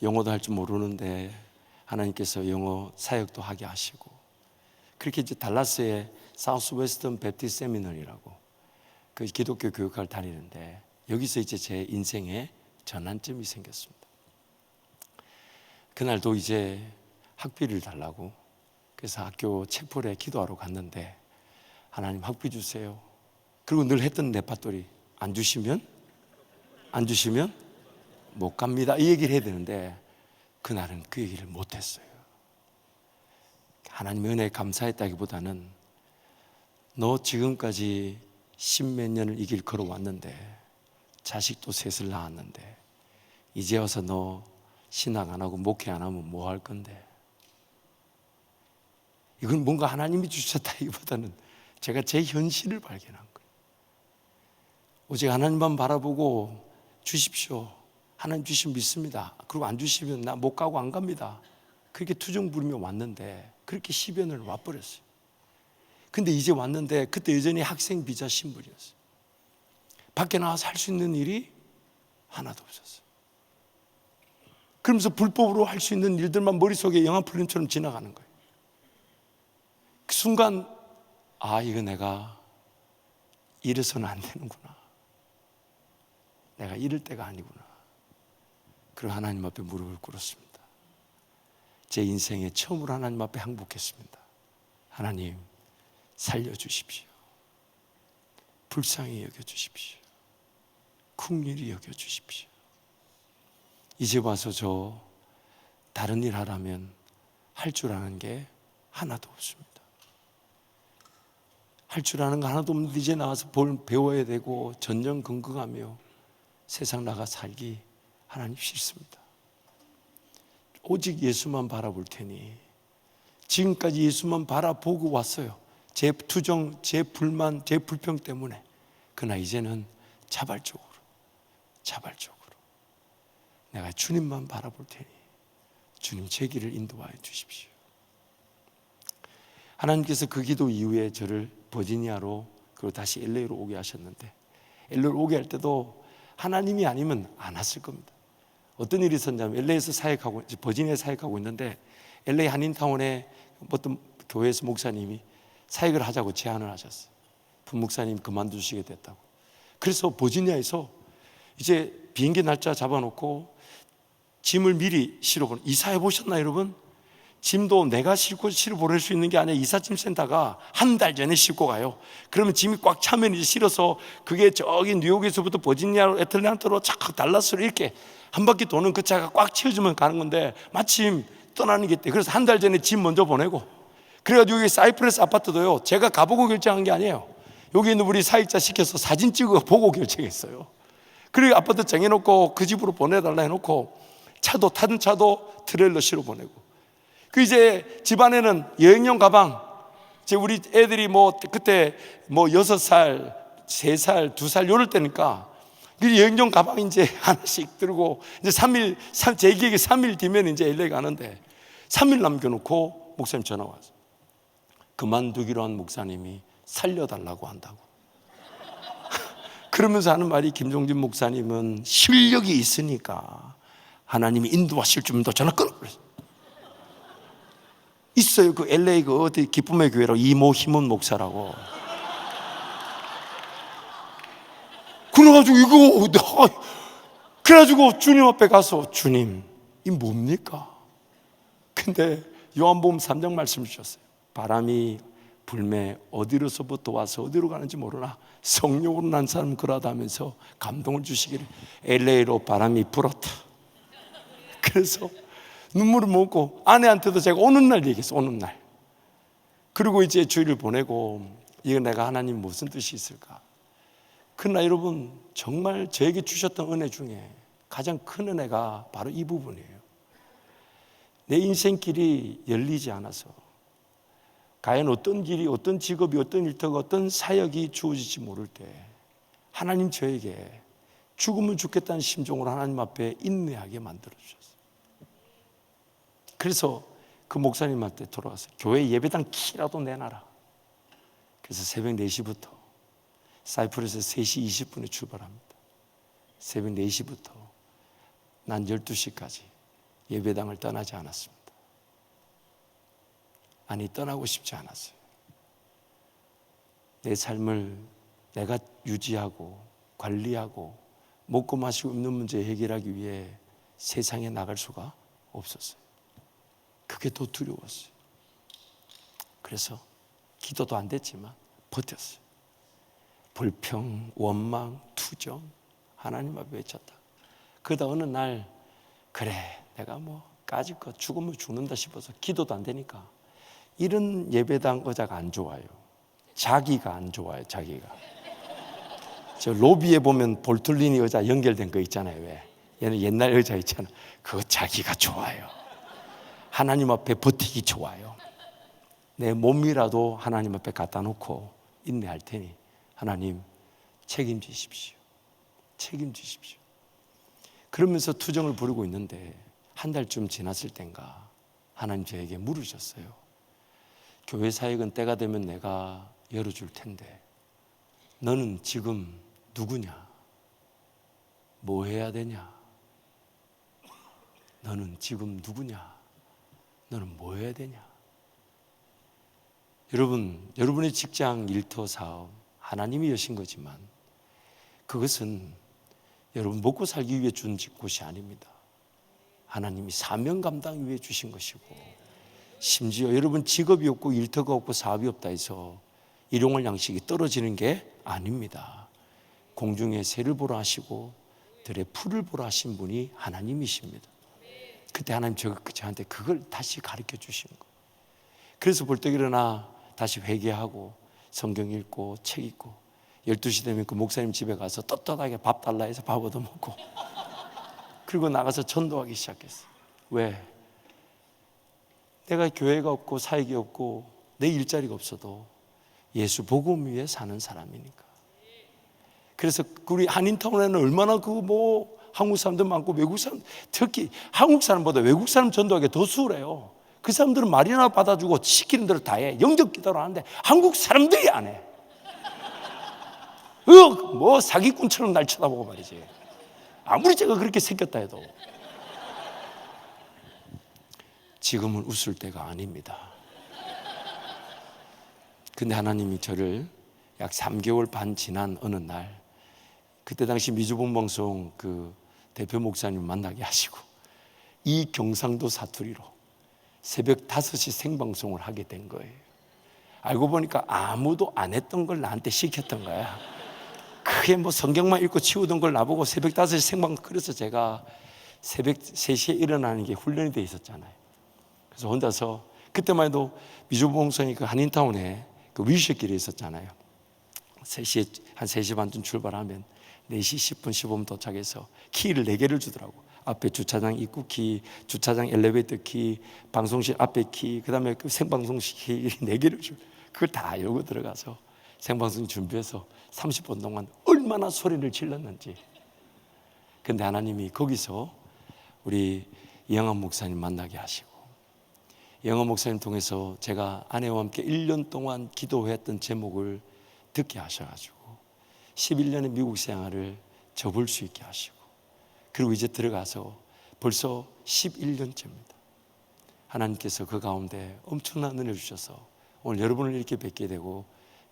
영어도 할 줄 모르는데 하나님께서 영어 사역도 하게 하시고, 그렇게 이제 달라스의 사우스 웨스턴 베프티스트 세미너리라고 그 기독교 교육학을 다니는데, 여기서 이제 제 인생에 전환점이 생겼습니다. 그날도 이제 학비를 달라고, 그래서 학교 책벌에 기도하러 갔는데, 하나님 학비 주세요. 그리고 늘 했던 레파토리, 안 주시면 못 갑니다, 이 얘기를 해야 되는데 그날은 그 얘기를 못했어요. 하나님의 은혜에 감사했다기보다는, 너 지금까지 십몇 년을 이 길 걸어왔는데, 자식도 셋을 낳았는데, 이제 와서 너 신앙 안 하고 목회 안 하면 뭐 할 건데. 이건 뭔가 하나님이 주셨다기보다는 제가 제 현실을 발견한 거예요. 오직 하나님만 바라보고 주십시오, 하나님 주시면 믿습니다, 그리고 안 주시면 나 못 가고 안 갑니다, 그렇게 투정 부리며 왔는데, 그렇게 10여 년을 와버렸어요. 근데 이제 왔는데, 그때 여전히 학생 비자 신분이었어요. 밖에 나가서 할 수 있는 일이 하나도 없었어요. 그러면서 불법으로 할 수 있는 일들만 머릿속에 영화 필름처럼 지나가는 거예요. 그 순간, 아, 이거 내가 이래서는 안 되는구나, 내가 이럴 때가 아니구나. 그리고 하나님 앞에 무릎을 꿇었습니다. 제 인생에 처음으로 하나님 앞에 항복했습니다. 하나님, 살려주십시오. 불쌍히 여겨주십시오. 긍휼히 여겨주십시오. 이제 와서 저 다른 일 하라면 할 줄 아는 게 하나도 없습니다. 할 줄 아는 거 하나도 없는데 이제 나와서 배워야 되고 전전긍긍하며 세상 나가 살기 하나님 싫습니다. 오직 예수만 바라볼 테니, 지금까지 예수만 바라보고 왔어요. 제 투정, 제 불만, 제 불평 때문에. 그러나 이제는 자발적으로 내가 주님만 바라볼 테니 주님 제 길을 인도하여 주십시오. 하나님께서 그 기도 이후에 저를 버지니아로, 그리고 다시 LA로 오게 하셨는데, LA로 오게 할 때도 하나님이 아니면 안 왔을 겁니다. 어떤 일이 있었냐면, LA에서 사역하고, 버지니아에 사역하고 있는데, LA 한인타운에 어떤 교회에서 목사님이 사역을 하자고 제안을 하셨어요. 부목사님 그만두시게 됐다고. 그래서 버지니아에서 이제 비행기 날짜 잡아놓고 짐을 미리 실어보는, 이사해 보셨나요 여러분? 짐도 내가 싣고 보낼 수 있는 게 아니라 이삿짐 센터가 한 달 전에 싣고 가요. 그러면 짐이 꽉 차면 이제 실어서 그게 저기 뉴욕에서부터 버지니아로, 애틀랜타로 착 달라스로 이렇게 한 바퀴 도는 그 차가 꽉 채워주면 가는 건데, 마침 떠나는 게 있대. 그래서 한 달 전에 짐 먼저 보내고, 그래가지고 여기 사이프러스 아파트도요, 제가 가보고 결정한 게 아니에요. 여기 있는 우리 사역자 시켜서 사진 찍어 보고 결정했어요. 그리고 아파트 정해놓고 그 집으로 보내달라 해놓고, 차도 타던 차도 트레일러 실어 보내고, 그 이제 집안에는 여행용 가방, 이제 우리 애들이 뭐 그때 뭐 6살, 3살, 2살 요럴 때니까 그 여행용 가방 이제 하나씩 들고, 이제 3일, 제 기획에 3일 뒤면 이제 LA 가는데, 3일 남겨놓고 목사님 전화 와서, 그만두기로 한 목사님이 살려달라고 한다고. 그러면서 하는 말이, 김종진 목사님은 실력이 있으니까 하나님이 인도하실 줄도 전화 끊어버렸어요. 있어요. 그 LA 그 어디 기쁨의 교회라고, 이모 희문 목사라고. 그래가지고 이거, 그래가지고 주님 앞에 가서, 주님, 이 뭡니까? 근데 요한복음 3장 말씀 주셨어요. 바람이 불매 어디로서부터 와서 어디로 가는지 모르나 성령으로 난 사람은 그러하다면서 감동을 주시기를, LA로 바람이 불었다. 그래서 눈물을 먹고 아내한테도 제가 오는 날 얘기했어요. 오는 날. 그리고 이제 주일을 보내고, 이거 내가 하나님 무슨 뜻이 있을까? 그러나 여러분, 정말 저에게 주셨던 은혜 중에 가장 큰 은혜가 바로 이 부분이에요. 내 인생길이 열리지 않아서 과연 어떤 길이, 어떤 직업이, 어떤 일터가, 어떤 사역이 주어질지 모를 때 하나님 저에게 죽으면 죽겠다는 심정으로 하나님 앞에 인내하게 만들어주셨어요. 그래서 그 목사님한테 돌아가서 교회 예배당 키라도 내놔라. 그래서 새벽 4시부터 사이프러스에 3시 20분에 출발합니다. 새벽 4시부터 난 12시까지 예배당을 떠나지 않았습니다. 아니, 떠나고 싶지 않았어요. 내 삶을 내가 유지하고 관리하고 먹고 마시고 입는 문제 해결하기 위해 세상에 나갈 수가 없었어요. 그게 더 두려웠어요. 그래서 기도도 안 됐지만 버텼어요. 불평, 원망, 투정 하나님 앞에 외쳤다. 그러다 어느 날 그래 내가 뭐 까짓것 죽으면 죽는다 싶어서 기도도 안 되니까 이런 예배당 의자가 안 좋아요. 자기가 안 좋아요. 자기가. 저 로비에 보면 볼틀리니 의자 연결된 거 있잖아요. 왜? 얘는 옛날 의자 있잖아. 그거 자기가 좋아요. 하나님 앞에 버티기 좋아요. 내 몸이라도 하나님 앞에 갖다 놓고 인내할 테니 하나님 책임지십시오. 책임지십시오. 그러면서 투정을 부리고 있는데 한 달쯤 지났을 땐가 하나님 저에게 물으셨어요. 교회 사역은 때가 되면 내가 열어줄 텐데 너는 지금 누구냐? 뭐 해야 되냐? 너는 지금 누구냐? 너는 뭐 해야 되냐? 여러분의 직장, 일터, 사업 하나님이 여신 거지만 그것은 여러분 먹고 살기 위해 준 곳이 아닙니다. 하나님이 사명 감당 위해 주신 것이고 심지어 여러분 직업이 없고 일터가 없고 사업이 없다 해서 일용할 양식이 떨어지는 게 아닙니다. 공중의 새를 보라 하시고 들의 풀을 보라 하신 분이 하나님이십니다. 그때 하나님 저한테 그걸 다시 가르쳐 주신 거예요. 그래서 벌떡 일어나 다시 회개하고 성경 읽고 책 읽고 12시 되면 그 목사님 집에 가서 떳떳하게 밥 달라 해서 밥 얻어 먹고 그리고 나가서 전도하기 시작했어요. 왜? 내가 교회가 없고 사역이 없고 내 일자리가 없어도 예수 복음 위에 사는 사람이니까. 그래서 우리 한인타운에는 얼마나 한국 사람들 많고 외국 사람, 특히 한국 사람보다 외국 사람 전도하기 더 수월해요. 그 사람들은 말이나 받아주고 시키는 대로 다 해. 영적 기도를 하는데 한국 사람들이 안 해. 사기꾼처럼 날 쳐다보고 말이지. 아무리 제가 그렇게 생겼다 해도 지금은 웃을 때가 아닙니다. 근데 하나님이 저를 약 3개월 반 지난 어느 날 그때 당시 미주본방송 그 대표 목사님 만나게 하시고 이 경상도 사투리로 새벽 5시 생방송을 하게 된 거예요. 알고 보니까 아무도 안 했던 걸 나한테 시켰던 거야. 크게 성경만 읽고 치우던 걸 나보고 새벽 5시 생방송. 그래서 제가 새벽 3시에 일어나는 게 훈련이 돼 있었잖아요. 그래서 혼자서 그때만 해도 미주봉성이 그 한인타운에 그 위셔길에 있었잖아요. 3시에 한 3시 반쯤 출발하면 4시 10분 15분 도착해서 키를 4개를 주더라고. 앞에 주차장 입구 키, 주차장 엘리베이터 키, 방송실 앞에 키, 그 다음에 그 생방송실 키 4개를 줘. 그걸 다 열고 들어가서 생방송 준비해서 30분 동안 얼마나 소리를 질렀는지. 근데 하나님이 거기서 우리 이영환 목사님 만나게 하시고 이영환 목사님 통해서 제가 아내와 함께 1년 동안 기도했던 제목을 듣게 하셔가지고 11년의 미국 생활을 접을 수 있게 하시고 그리고 이제 들어가서 벌써 11년째입니다. 하나님께서 그 가운데 엄청난 은혜를 주셔서 오늘 여러분을 이렇게 뵙게 되고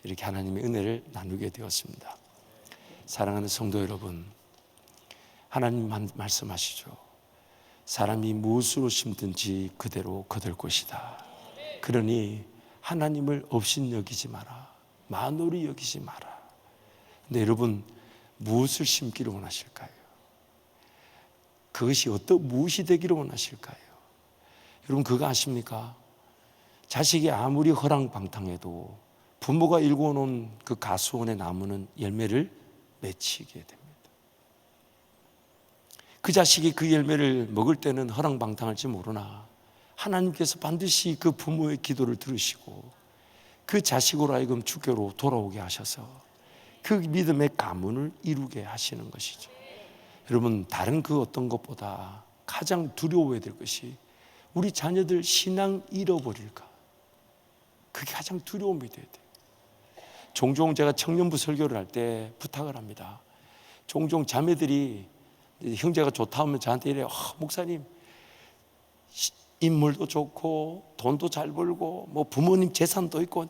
이렇게 하나님의 은혜를 나누게 되었습니다. 사랑하는 성도 여러분, 하나님 말씀하시죠. 사람이 무엇으로 심든지 그대로 거둘 것이다. 그러니 하나님을 업신여기지 마라. 만홀히 여기지 마라. 근데 여러분 무엇을 심기를 원하실까요? 그것이 무엇이 되기를 원하실까요? 여러분 그거 아십니까? 자식이 아무리 허랑방탕해도 부모가 일궈놓은 그 가수원의 나무는 열매를 맺히게 됩니다. 그 자식이 그 열매를 먹을 때는 허랑방탕할지 모르나 하나님께서 반드시 그 부모의 기도를 들으시고 그 자식으로 하여금 주께로 돌아오게 하셔서 그 믿음의 가문을 이루게 하시는 것이죠. 여러분, 다른 그 어떤 것보다 가장 두려워해야 될 것이 우리 자녀들 신앙 잃어버릴까. 그게 가장 두려움이 돼야 돼요. 종종 제가 청년부 설교를 할 때 부탁을 합니다. 종종 자매들이 형제가 좋다 하면 저한테 이래요. 목사님, 인물도 좋고 돈도 잘 벌고 뭐 부모님 재산도 있고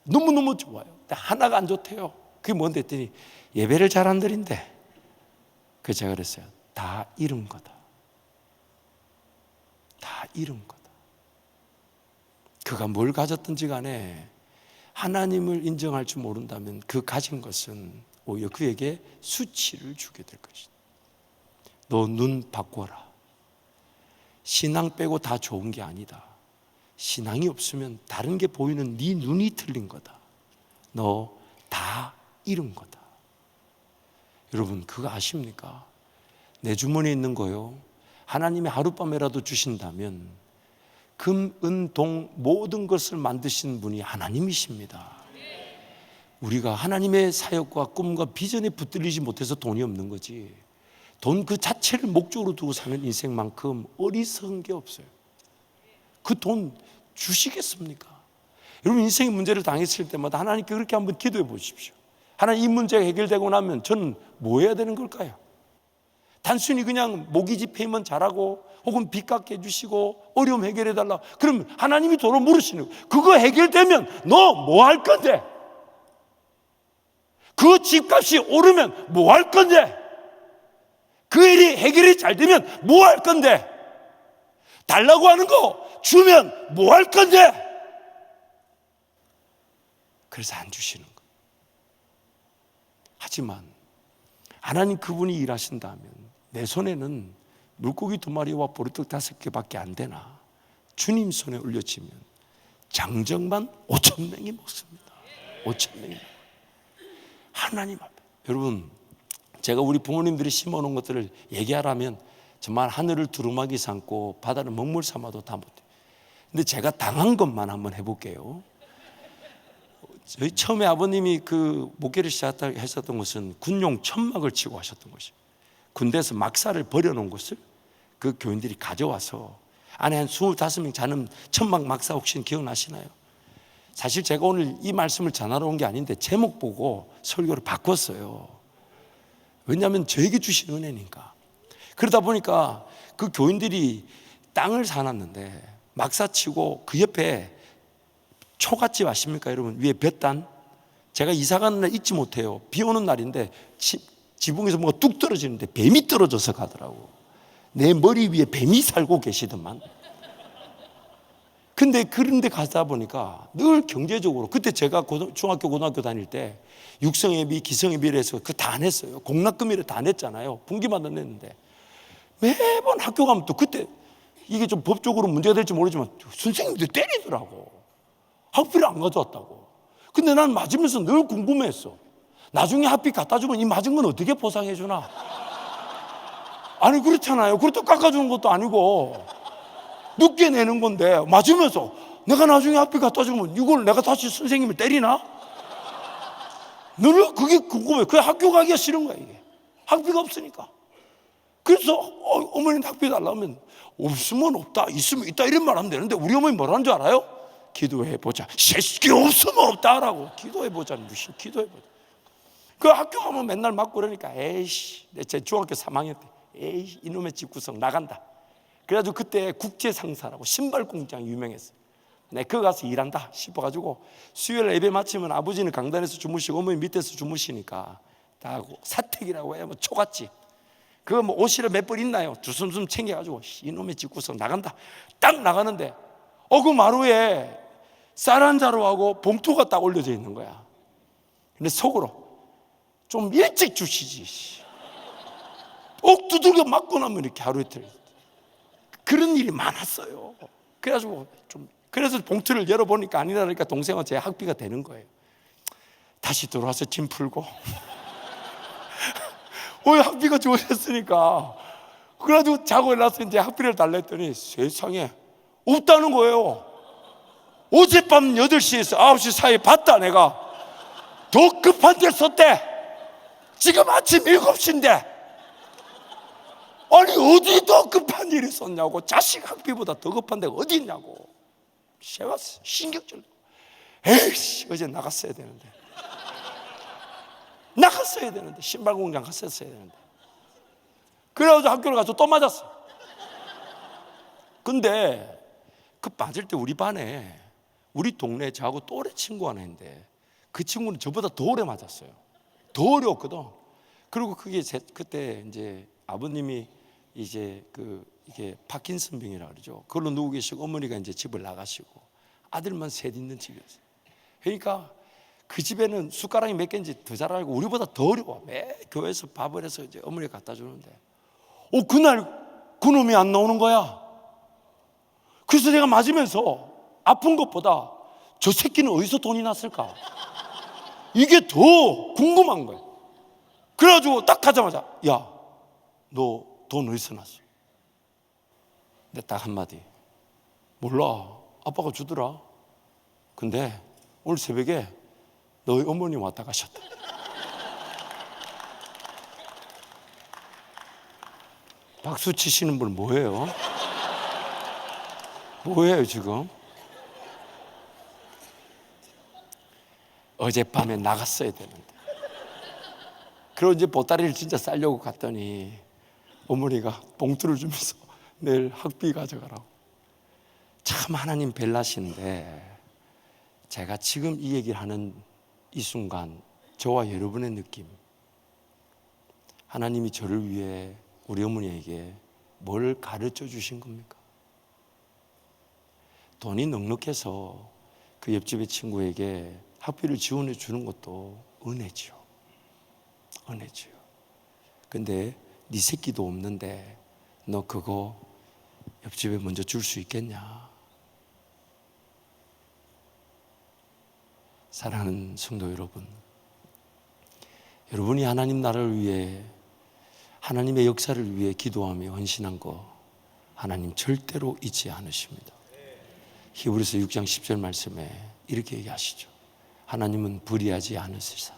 너무너무 좋아요. 근데 하나가 안 좋대요. 그게 뭔데 했더니 예배를 잘 안 드린대. 그래서 제가 그랬어요. 다 잃은 거다. 다 잃은 거다. 그가 뭘 가졌든지 간에 하나님을 인정할 줄 모른다면 그 가진 것은 오히려 그에게 수치를 주게 될 것이다. 너 눈 바꿔라. 신앙 빼고 다 좋은 게 아니다. 신앙이 없으면 다른 게 보이는 네 눈이 틀린 거다. 너 다 잃은 거다. 여러분, 그거 아십니까? 내 주머니에 있는 거요, 하나님이 하룻밤에라도 주신다면 금, 은, 동 모든 것을 만드신 분이 하나님이십니다. 우리가 하나님의 사역과 꿈과 비전에 붙들리지 못해서 돈이 없는 거지, 돈 그 자체를 목적으로 두고 사는 인생만큼 어리석은 게 없어요. 그 돈 주시겠습니까? 여러분, 인생의 문제를 당했을 때마다 하나님께 그렇게 한번 기도해 보십시오. 하나님, 이 문제가 해결되고 나면 저는 뭐 해야 되는 걸까요? 단순히 그냥 모기지폐만 잘하고 혹은 빚 갚게 해주시고 어려움 해결해 달라, 그럼 하나님이 도로 물으시는 거예요. 그거 해결되면 너 뭐 할 건데? 그 집값이 오르면 뭐 할 건데? 그 일이 해결이 잘 되면 뭐 할 건데? 달라고 하는 거 주면 뭐 할 건데? 그래서 안 주시는 거예요. 하지만 하나님 그분이 일하신다면 내 손에는 물고기 2마리와 보리떡 5개밖에 안 되나 주님 손에 올려지면 장정만 5,000명이 먹습니다. 5,000명이. 하나님 앞에. 여러분, 제가 우리 부모님들이 심어놓은 것들을 얘기하라면 정말 하늘을 두루마기 삼고 바다를 먹물 삼아도 다 못해요. 근데 제가 당한 것만 한번 해볼게요. 저희 처음에 아버님이 그 목회를 시작하셨던 것은 군용 천막을 치고 하셨던 것이에요. 군대에서 막사를 버려놓은 것을 그 교인들이 가져와서 안에 한 25명 자는 천막 막사 혹시 기억나시나요? 사실 제가 오늘 이 말씀을 전하러 온 게 아닌데 제목 보고 설교를 바꿨어요. 왜냐하면 저에게 주신 은혜니까. 그러다 보니까 그 교인들이 땅을 사놨는데 막사 치고 그 옆에 초가집 아십니까 여러분? 위에 볕단. 제가 이사 가는 날 잊지 못해요. 비 오는 날인데 지붕에서 뭐가 뚝 떨어지는데 뱀이 떨어져서 가더라고. 내 머리 위에 뱀이 살고 계시더만. 근데 그런데 가다 보니까 늘 경제적으로, 그때 제가 중학교 고등학교 다닐 때 육성예비 기성예비를 해서 그거 다 안 했어요. 공납금이를 다 냈잖아요. 분기마다 냈는데 매번 학교 가면 또 그때 이게 좀 법적으로 문제가 될지 모르지만 선생님들 때리더라고. 학비를 안 가져왔다고. 근데 난 맞으면서 늘 궁금했어. 나중에 학비 갖다 주면 이 맞은 건 어떻게 보상해 주나? 아니 그렇잖아요. 그렇다고 깎아주는 것도 아니고 늦게 내는 건데 맞으면서 내가 나중에 학비 갖다 주면 이걸 내가 다시 선생님을 때리나? 늘 그게 궁금해. 그 학교 가기가 싫은 거야 이게. 학비가 없으니까. 그래서 어머니 학비 달라면 없으면 없다, 있으면 있다 이런 말 하면 되는데 우리 어머니 뭐라는 줄 알아요? 기도해보자. 새끼 없으면 없다라고. 기도해보자. 무슨 기도해보자. 그 학교 가면 맨날 맞고 그러니까 에이씨, 제 중학교 3학년 때 에이 이놈의 집구석 나간다. 그래가지고 그때 국제상사라고 신발 공장 유명했어요. 네, 그거 가서 일한다 싶어가지고 수요일 예배 마치면 아버지는 강단에서 주무시고 어머니 밑에서 주무시니까 다 하고 사택이라고 해요. 뭐 초가집. 그거 뭐 옷이라 몇 벌 있나요? 주섬주섬 챙겨가지고 이놈의 집구석 나간다. 딱 나가는데 그 마루에 쌀 한 자루하고 봉투가 딱 올려져 있는 거야. 근데 속으로 좀 일찍 주시지. 옥 두들겨 맞고 나면 이렇게 하루 이틀 그런 일이 많았어요. 그래가지고 그래서 봉투를 열어보니까 아니라니까 동생은 제 학비가 되는 거예요. 다시 들어와서 짐 풀고 학비가 주어졌으니까 그래가지고 자고 일어나서 이제 학비를 달라 했더니 세상에 없다는 거예요. 어젯밤 8시에서 9시 사이에 봤다. 내가 더 급한 데 썼대. 지금 아침 7시인데 아니 어디 더 급한 일이 있었냐고. 자식 학비보다 더 급한 데가 어디 있냐고. 세웠어. 신경질. 에이씨, 어제 나갔어야 되는데 신발 공장 갔었어야 되는데. 그래가지고 학교를 가서 또 맞았어. 근데 그 맞을 때 우리 반에 우리 동네 저하고 또래 친구 하나 있는데 그 친구는 저보다 더 오래 맞았어요. 더 어려웠거든. 그리고 그게 그때 이제 아버님이 이제 이게 파킨슨병이라 그러죠. 그걸로 누워 계시고 어머니가 이제 집을 나가시고 아들만 셋 있는 집이었어요. 그러니까 그 집에는 숟가락이 몇 개인지 더 잘 알고 우리보다 더 어려워. 매 교회에서 밥을 해서 이제 어머니가 갖다 주는데 그날 그놈이 안 나오는 거야. 그래서 내가 맞으면서 아픈 것보다 저 새끼는 어디서 돈이 났을까? 이게 더 궁금한 거야. 그래가지고 딱 가자마자 야, 너 돈 어디서 났어? 근데 딱 한마디. 몰라. 아빠가 주더라. 근데 오늘 새벽에 너희 어머니 왔다 가셨다. 박수 치시는 분 뭐예요? 뭐예요 지금? 어젯밤에 나갔어야 되는데. 그리고 이제 보따리를 진짜 싸려고 갔더니 어머니가 봉투를 주면서 내일 학비 가져가라고. 참 하나님 벨라신데 제가 지금 이 얘기를 하는 이 순간 저와 여러분의 느낌, 하나님이 저를 위해 우리 어머니에게 뭘 가르쳐 주신 겁니까? 돈이 넉넉해서 그 옆집의 친구에게 학비를 지원해 주는 것도 은혜죠. 은혜죠. 근데 네 새끼도 없는데 너 그거 옆집에 먼저 줄 수 있겠냐? 사랑하는 성도 여러분, 여러분이 하나님 나라를 위해, 하나님의 역사를 위해 기도하며 헌신한 거 하나님 절대로 잊지 않으십니다. 히브리서 6장 10절 말씀에 이렇게 얘기하시죠. 하나님은 불의하지 않으시사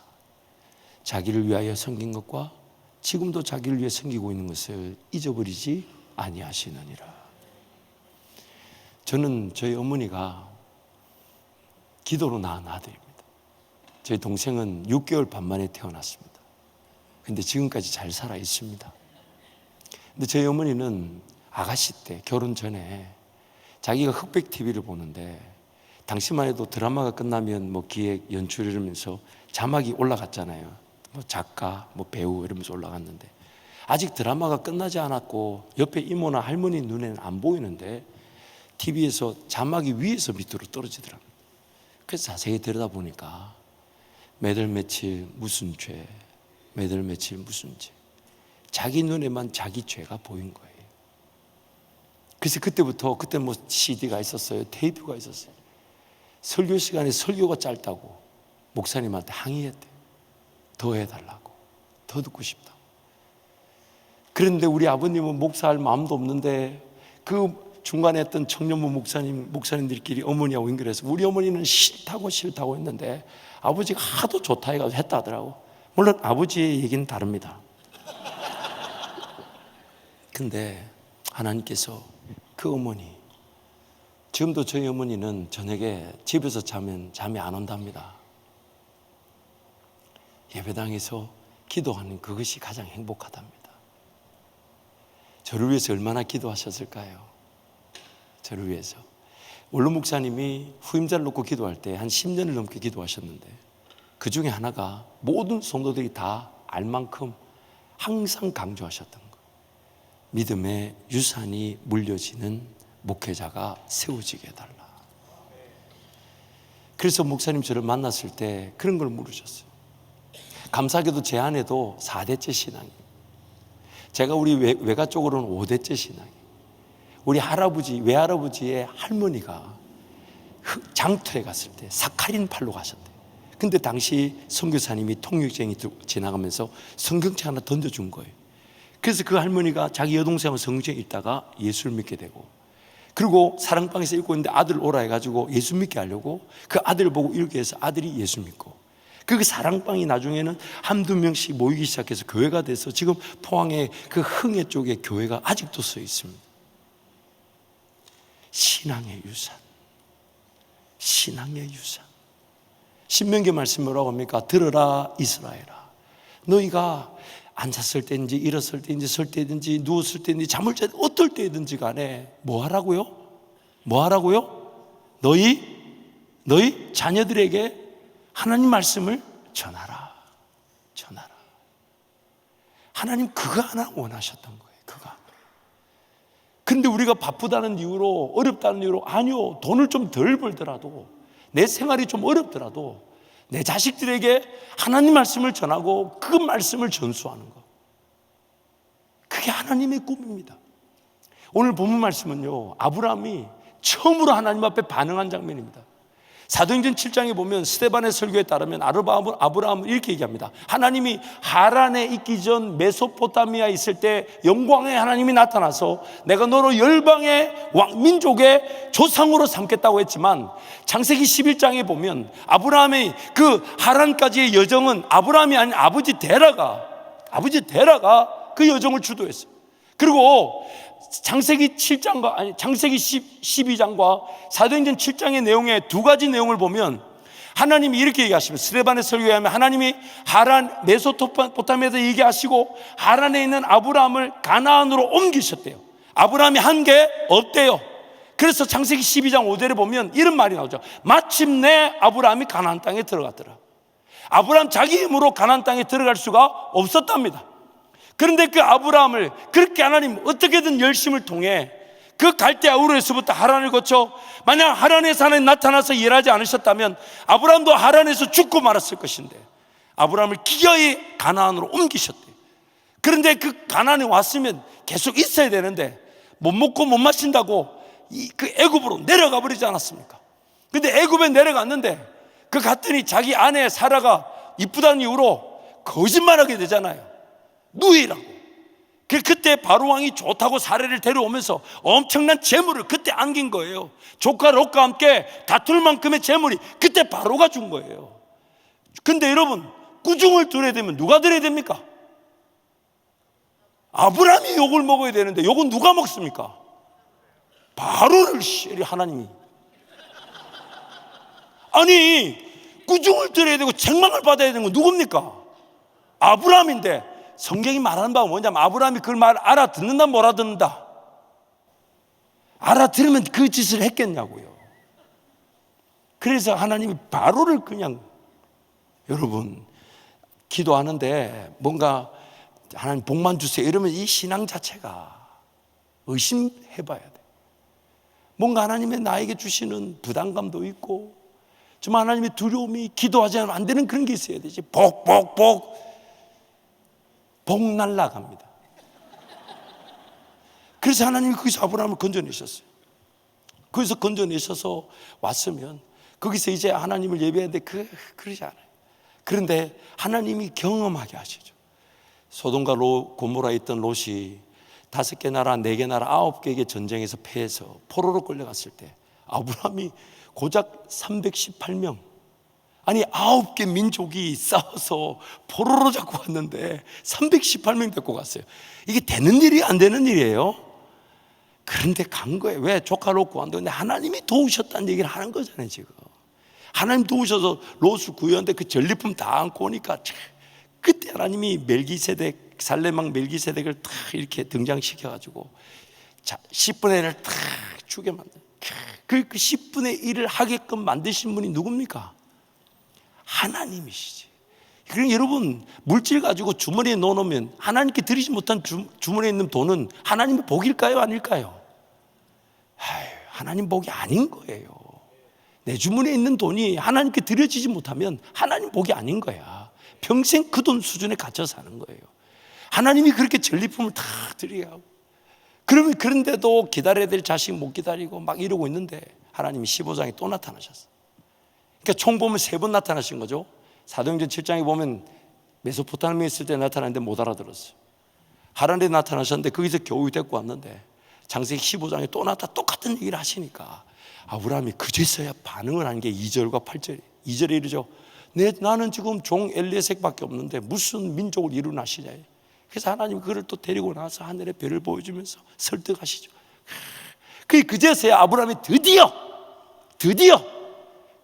자기를 위하여 섬긴 것과 지금도 자기를 위해 섬기고 있는 것을 잊어버리지 아니하시느니라. 저는 저희 어머니가 기도로 낳은 아들입니다. 저희 동생은 6개월 반 만에 태어났습니다. 근데 지금까지 잘 살아 있습니다. 근데 저희 어머니는 아가씨 때 결혼 전에 자기가 흑백 TV를 보는데 당시만 해도 드라마가 끝나면 뭐 기획, 연출 이러면서 자막이 올라갔잖아요. 뭐 작가, 뭐 배우 이러면서 올라갔는데 아직 드라마가 끝나지 않았고 옆에 이모나 할머니 눈에는 안 보이는데 TV에서 자막이 위에서 밑으로 떨어지더라고요. 그래서 자세히 들여다보니까 매달 며칠 무슨 죄, 매달 며칠 무슨 죄, 자기 눈에만 자기 죄가 보인 거예요. 그래서 그때부터, 그때 뭐 CD가 있었어요, 테이프가 있었어요. 설교 시간에 설교가 짧다고 목사님한테 항의했대요. 더 해달라고, 더 듣고 싶다고. 그런데 우리 아버님은 목사할 마음도 없는데 그 중간에 했던 청년부 목사님들끼리 어머니하고 연결해서 우리 어머니는 싫다고 했는데 아버지가 하도 좋다 해가지고 했다 하더라고. 물론 아버지의 얘기는 다릅니다. 근데 하나님께서 그 어머니, 지금도 저희 어머니는 저녁에 집에서 자면 잠이 안 온답니다. 예배당에서 기도하는 그것이 가장 행복하답니다. 저를 위해서 얼마나 기도하셨을까요? 저를 위해서. 원로 목사님이 후임자를 놓고 기도할 때 한 10년을 넘게 기도하셨는데 그 중에 하나가 모든 성도들이 다 알 만큼 항상 강조하셨던 것. 믿음의 유산이 물려지는 목회자가 세워지게 해달라. 그래서 목사님 저를 만났을 때 그런 걸 물으셨어요. 감사하게도 제 아내도 4대째 신앙이에요. 제가 우리 외가 쪽으로는 5대째 신앙이에요. 우리 할아버지, 외할아버지의 할머니가 장터에 갔을 때 사카린 팔로 가셨대요. 근데 당시 선교사님이 통역쟁이 지나가면서 성경책 하나 던져준 거예요. 그래서 그 할머니가 자기 여동생하고 성경에 있다가 예수를 믿게 되고, 그리고 사랑방에서 읽고 있는데 아들 오라 해가지고 예수 믿게 하려고 그 아들을 보고 이렇게 해서 아들이 예수 믿고, 그 사랑방이 나중에는 한두 명씩 모이기 시작해서 교회가 돼서 지금 포항의 그 흥해 쪽에 교회가 아직도 서 있습니다. 신앙의 유산, 신앙의 유산. 신명기 말씀 뭐라고 합니까? 들으라 이스라엘아, 너희가 앉았을 때인지 일었을 때인지 설 때든지 누웠을 때든지 잠을 잘 때 어떨 때든지 간에 뭐 하라고요? 뭐 하라고요? 너희 자녀들에게 하나님 말씀을 전하라. 전하라. 하나님 그거 하나 원하셨던 거예요. 그거. 근데 우리가 바쁘다는 이유로, 어렵다는 이유로, 아니요, 돈을 좀 덜 벌더라도, 내 생활이 좀 어렵더라도 내 자식들에게 하나님 말씀을 전하고 그 말씀을 전수하는 것, 그게 하나님의 꿈입니다. 오늘 본문 말씀은요, 아브라함이 처음으로 하나님 앞에 반응한 장면입니다. 사도행전 7장에 보면 스데반의 설교에 따르면 아브라함은 이렇게 얘기합니다. 하나님이 하란에 있기 전 메소포타미아에 있을 때 영광의 하나님이 나타나서 내가 너로 열방의 민족의 조상으로 삼겠다고 했지만, 창세기 11장에 보면 아브라함의 그 하란까지의 여정은 아브라함이 아닌 아버지 데라가 그 여정을 주도했어요. 그리고 창세기 12장과 사도행전 7장의 내용에 두 가지 내용을 보면 하나님이 이렇게 얘기하십니다. 스데반의 설교에 하면 하나님이 하란 메소포타미아에서 얘기하시고 하란에 있는 아브라함을 가나안으로 옮기셨대요. 아브라함이 한 게 없대요. 그래서 창세기 12장 5절에 보면 이런 말이 나오죠. 마침내 아브라함이 가나안 땅에 들어갔더라. 아브라함 자기 힘으로 가나안 땅에 들어갈 수가 없었답니다. 그런데 그 아브라함을 그렇게 하나님 어떻게든 열심을 통해 그 갈대아 우르에서부터 하란을 거쳐, 만약 하란에서 하나님 나타나서 일하지 않으셨다면 아브라함도 하란에서 죽고 말았을 것인데 아브라함을 기어이 가나안으로 옮기셨대요. 그런데 그 가나안에 왔으면 계속 있어야 되는데 못 먹고 못 마신다고 그 애굽으로 내려가 버리지 않았습니까? 근데 애굽에 내려갔는데 그 갔더니 자기 아내 사라가 이쁘다는 이유로 거짓말하게 되잖아요. 누이라고. 그때 바로 왕이 좋다고 사례를 데려오면서 엄청난 재물을 그때 안긴 거예요. 조카 롯과 함께 다툴 만큼의 재물이 그때 바로가 준 거예요. 근데 여러분, 꾸중을 들어야 되면 누가 들어야 됩니까? 아브라함이 욕을 먹어야 되는데 욕은 누가 먹습니까? 바로를 하나님이. 아니, 꾸중을 들어야 되고 책망을 받아야 되는 건 누굽니까? 아브라함인데, 성경이 말하는 바가 뭐냐면 아브라함이 그 말 알아듣는다 못 알아듣는다? 알아들으면 그 짓을 했겠냐고요. 그래서 하나님이 바로를 그냥, 여러분 기도하는데 뭔가 하나님 복만 주세요 이러면 이 신앙 자체가 의심해 봐야 돼. 뭔가 하나님의 나에게 주시는 부담감도 있고 정말 하나님의 두려움이, 기도하지 않으면 안 되는 그런 게 있어야 되지. 복 날라갑니다. 그래서 하나님이 거기서 아브라함을 건져내셨어요. 거기서 건져내셔서 왔으면 거기서 이제 하나님을 예배하는데 그러지 않아요. 그런데 하나님이 경험하게 하시죠. 소돔과 고모라에 있던 롯이 5개 나라, 4개 나라, 9개의 전쟁에서 패해서 포로로 끌려갔을 때 아브라함이 고작 318명, 아니 9개 민족이 싸워서 포로로 잡고 왔는데 318명 데리고 갔어요. 이게 되는 일이 안 되는 일이에요. 그런데 간 거예요. 왜? 조카 롯 구한다. 근데 하나님이 도우셨다는 얘기를 하는 거잖아요. 지금 하나님 도우셔서 롯을 구했는데 그 전리품 다 안고 오니까 그때 하나님이 멜기세덱, 살레망 멜기세덱을 탁 이렇게 등장시켜가지고 10분의 1을 탁 주게 만든, 그 10분의 1을 하게끔 만드신 분이 누굽니까? 하나님이시지. 그럼 여러분, 물질 가지고 주머니에 넣어놓으면 하나님께 드리지 못한 주머니에 있는 돈은 하나님의 복일까요? 아닐까요? 하나님 복이 아닌 거예요. 내 주머니에 있는 돈이 하나님께 드려지지 못하면 하나님 복이 아닌 거야. 평생 그 돈 수준에 갇혀 사는 거예요. 하나님이 그렇게 전리품을 다 드리게 하고, 그러면 그런데도 기다려야 될 자식 못 기다리고 막 이러고 있는데 하나님이 15장에 또 나타나셨어요. 그러니까 총 보면 3번 나타나신 거죠. 사도행전 7장에 보면 메소포타미아에 있을 때 나타났는데 못 알아들었어요. 하란에 나타나셨는데 거기서 겨우 데리고 왔는데 창세기 15장에 또 나타 똑같은 얘기를 하시니까 아브라함이 그제서야 반응을 한 게 2절과 8절. 2절에 이르죠. 나는 지금 종 엘리에섹밖에 없는데 무슨 민족을 이루나시냐. 그래서 하나님 그를 또 데리고 나서 하늘의 별을 보여주면서 설득하시죠. 그제서야 아브라함이 드디어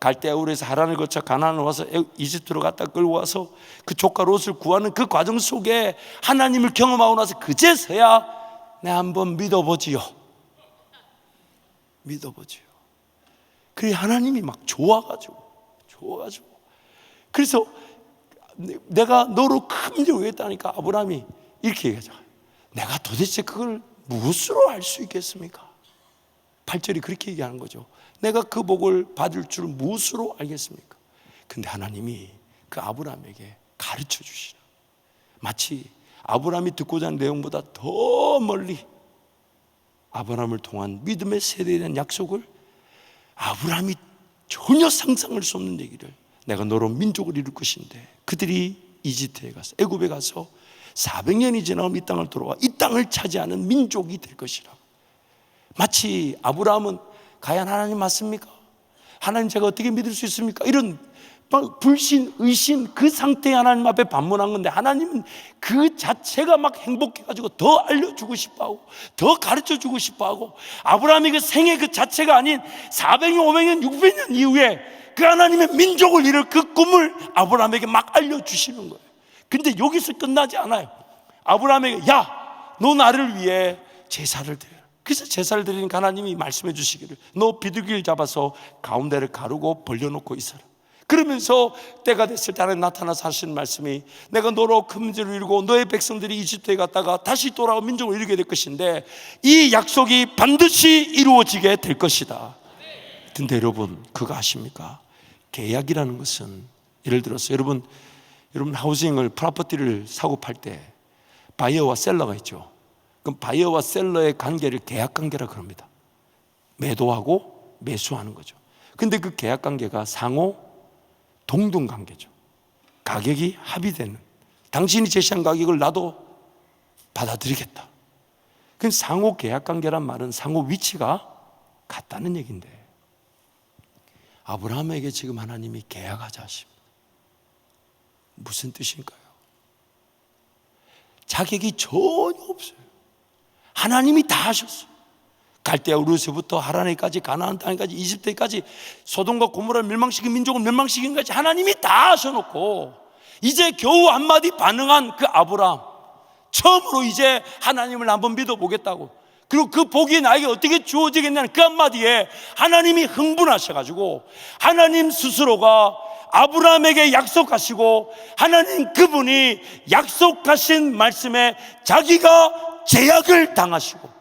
갈대아 우르에서 하란을 거쳐 가나안을 와서 이집트로 갔다 끌고 와서 그 조카 롯을 구하는 그 과정 속에 하나님을 경험하고 나서 그제서야 내 한번 믿어보지요. 그래 하나님이 막 좋아가지고 그래서 내가 너로 큰 민족이 되겠다니까 아브라함이 이렇게 얘기하죠. 내가 도대체 그걸 무엇으로 알 수 있겠습니까? 8절이 그렇게 얘기하는 거죠. 내가 그 복을 받을 줄 무엇으로 알겠습니까? 근데 하나님이 그 아브라함에게 가르쳐 주시는, 마치 아브라함이 듣고자 하는 내용보다 더 멀리 아브라함을 통한 믿음의 세대에 대한 약속을 아브라함이 전혀 상상할 수 없는 얘기를, 내가 너로 민족을 이룰 것인데 그들이 이집트에 가서 애굽에 가서 400년이 지나면 이 땅을 돌아와 이 땅을 차지하는 민족이 될 것이라. 마치 아브라함은 과연 하나님 맞습니까? 하나님 제가 어떻게 믿을 수 있습니까? 이런 불신, 의심 그 상태에 하나님 앞에 반문한 건데 하나님은 그 자체가 막 행복해가지고 더 알려주고 싶어하고 더 가르쳐주고 싶어하고 아브라함이 그 생애 그 자체가 아닌 400년, 500년, 600년 이후에 그 하나님의 민족을 이룰 그 꿈을 아브라함에게 막 알려주시는 거예요. 근데 여기서 끝나지 않아요. 아브라함에게 너 나를 위해 제사를 드려. 그래서 제사를 드리니까 하나님이 말씀해 주시기를 너 비둘기를 잡아서 가운데를 가르고 벌려놓고 있어라. 그러면서 때가 됐을 때 하나님 나타나서 하시는 말씀이 내가 너로 큰 민족을 이루고 너의 백성들이 이집트에 갔다가 다시 돌아와 민족을 이루게 될 것인데 이 약속이 반드시 이루어지게 될 것이다. 근데 여러분 그거 아십니까? 계약이라는 것은 예를 들어서 여러분 하우징을 프로퍼티를 사고 팔 때 바이어와 셀러가 있죠. 그럼 바이어와 셀러의 관계를 계약관계라 그럽니다. 매도하고 매수하는 거죠. 근데 그 계약관계가 상호 동등관계죠. 가격이 합의되는, 당신이 제시한 가격을 나도 받아들이겠다. 그럼 상호 계약관계란 말은 상호 위치가 같다는 얘기인데 아브라함에게 지금 하나님이 계약하자 하십니다. 무슨 뜻일까요? 자격이 전혀 없어요. 하나님이 다 하셨어요. 갈대아 우르에서부터 하란에까지 가나안 땅에까지 이집트에까지 소돔과 고모라를 멸망시킨 민족을 멸망시킨 것까지 하나님이 다 하셔놓고 이제 겨우 한마디 반응한 그 아브라함, 처음으로 이제 하나님을 한번 믿어보겠다고, 그리고 그 복이 나에게 어떻게 주어지겠냐는 그 한마디에 하나님이 흥분하셔가지고 하나님 스스로가 아브라함에게 약속하시고 하나님 그분이 약속하신 말씀에 자기가 제약을 당하시고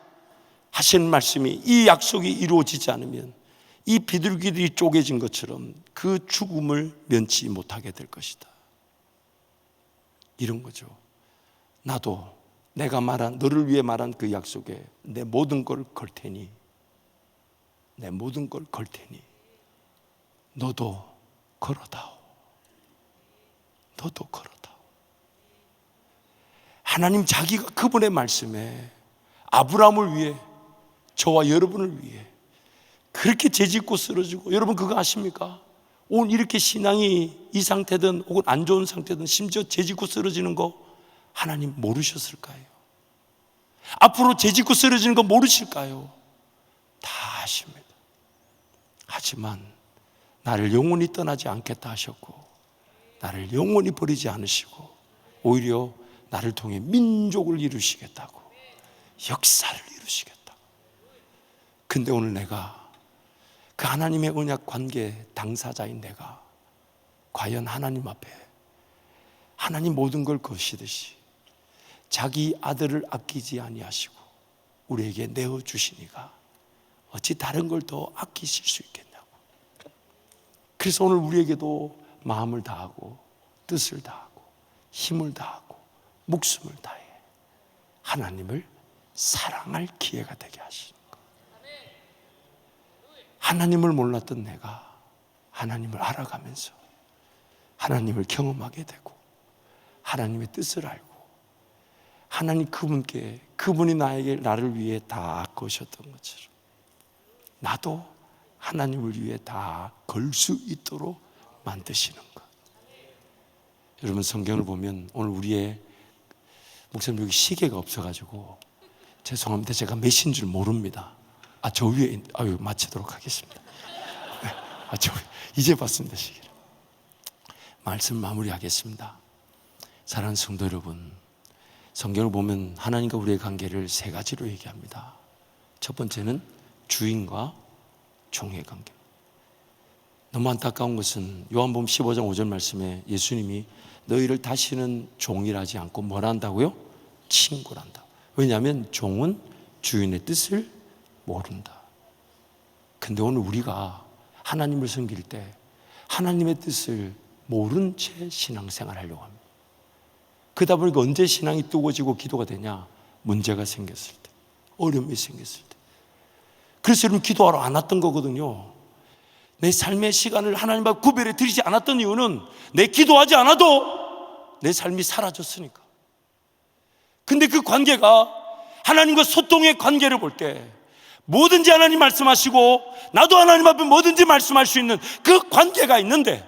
하신 말씀이, 이 약속이 이루어지지 않으면 이 비둘기들이 쪼개진 것처럼 그 죽음을 면치 못하게 될 것이다. 이런 거죠. 나도 내가 말한, 너를 위해 말한 그 약속에 내 모든 걸 걸 테니, 내 모든 걸 걸 테니 너도 걸어다오. 너도 걸어다오. 하나님 자기가 그분의 말씀에 아브라함을 위해, 저와 여러분을 위해 그렇게 죄짓고 쓰러지고, 여러분 그거 아십니까? 오늘 이렇게 신앙이 이 상태든 혹은 안 좋은 상태든 심지어 죄짓고 쓰러지는 거 하나님 모르셨을까요? 앞으로 죄짓고 쓰러지는 거 모르실까요? 다 아십니다. 하지만 나를 영원히 떠나지 않겠다 하셨고 나를 영원히 버리지 않으시고 오히려 나를 통해 민족을 이루시겠다고, 역사를 이루시겠다고. 근데 오늘 내가 그 하나님의 언약 관계 당사자인 내가 과연 하나님 앞에 하나님 모든 걸 거시듯이 자기 아들을 아끼지 아니하시고 우리에게 내어주시니가 어찌 다른 걸 더 아끼실 수 있겠냐고. 그래서 오늘 우리에게도 마음을 다하고 뜻을 다하고 힘을 다하고 목숨을 다해 하나님을 사랑할 기회가 되게 하시는 것. 하나님을 몰랐던 내가 하나님을 알아가면서 하나님을 경험하게 되고 하나님의 뜻을 알고 하나님 그분이 나를 위해 다 거셨던 것처럼 나도 하나님을 위해 다 걸 수 있도록 만드시는 것. 여러분, 성경을 보면 오늘 우리의 목사님 여기 시계가 없어가지고 죄송합니다. 제가 몇인 줄 모릅니다. 저 위에 마치도록 하겠습니다. 이제 봤습니다, 시계를. 말씀 마무리하겠습니다. 사랑하는 성도 여러분, 성경을 보면 하나님과 우리의 관계를 세 가지로 얘기합니다. 첫 번째는 주인과 종의 관계. 너무 안타까운 것은 요한복음 15장 5절 말씀에 예수님이 너희를 다시는 종이라지 않고 뭘 한다고요? 친구란다. 왜냐하면 종은 주인의 뜻을 모른다. 근데 오늘 우리가 하나님을 섬길 때 하나님의 뜻을 모른 채 신앙생활 하려고 합니다. 그러다 보니까 언제 신앙이 뜨거워지고 기도가 되냐? 문제가 생겼을 때, 어려움이 생겼을 때. 그래서 여러분, 기도하러 안 왔던 거거든요. 내 삶의 시간을 하나님과 구별해 드리지 않았던 이유는 내 기도하지 않아도 내 삶이 사라졌으니까. 근데 그 관계가 하나님과 소통의 관계를 볼 때 뭐든지 하나님 말씀하시고 나도 하나님 앞에 뭐든지 말씀할 수 있는 그 관계가 있는데,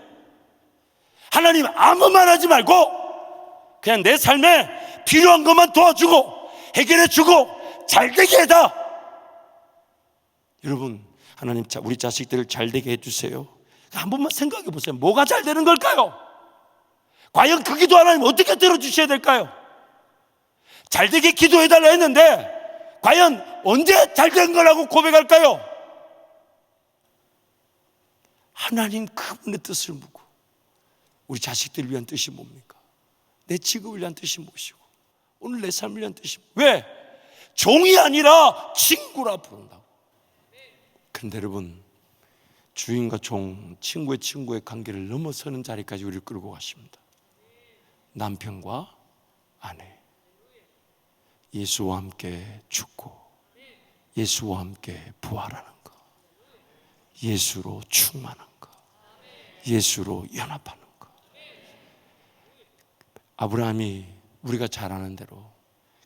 하나님 아무 말 하지 말고 그냥 내 삶에 필요한 것만 도와주고 해결해주고 잘되게 해다. 여러분, 하나님 우리 자식들을 잘되게 해주세요. 한 번만 생각해 보세요. 뭐가 잘 되는 걸까요? 과연 그 기도 하나님 어떻게 들어주셔야 될까요? 잘되게 기도해달라 했는데 과연 언제 잘된 거라고 고백할까요? 하나님 그분의 뜻을 묻고, 우리 자식들을 위한 뜻이 뭡니까? 내 직업을 위한 뜻이 무엇이고 오늘 내 삶을 위한 뜻이 왜? 종이 아니라 친구라 부른다고. 그런데 여러분, 주인과 종, 친구의 관계를 넘어서는 자리까지 우리를 끌고 가십니다. 남편과 아내, 예수와 함께 죽고 예수와 함께 부활하는 것, 예수로 충만한 것, 예수로 연합하는 것. 아브라함이 우리가 잘 아는 대로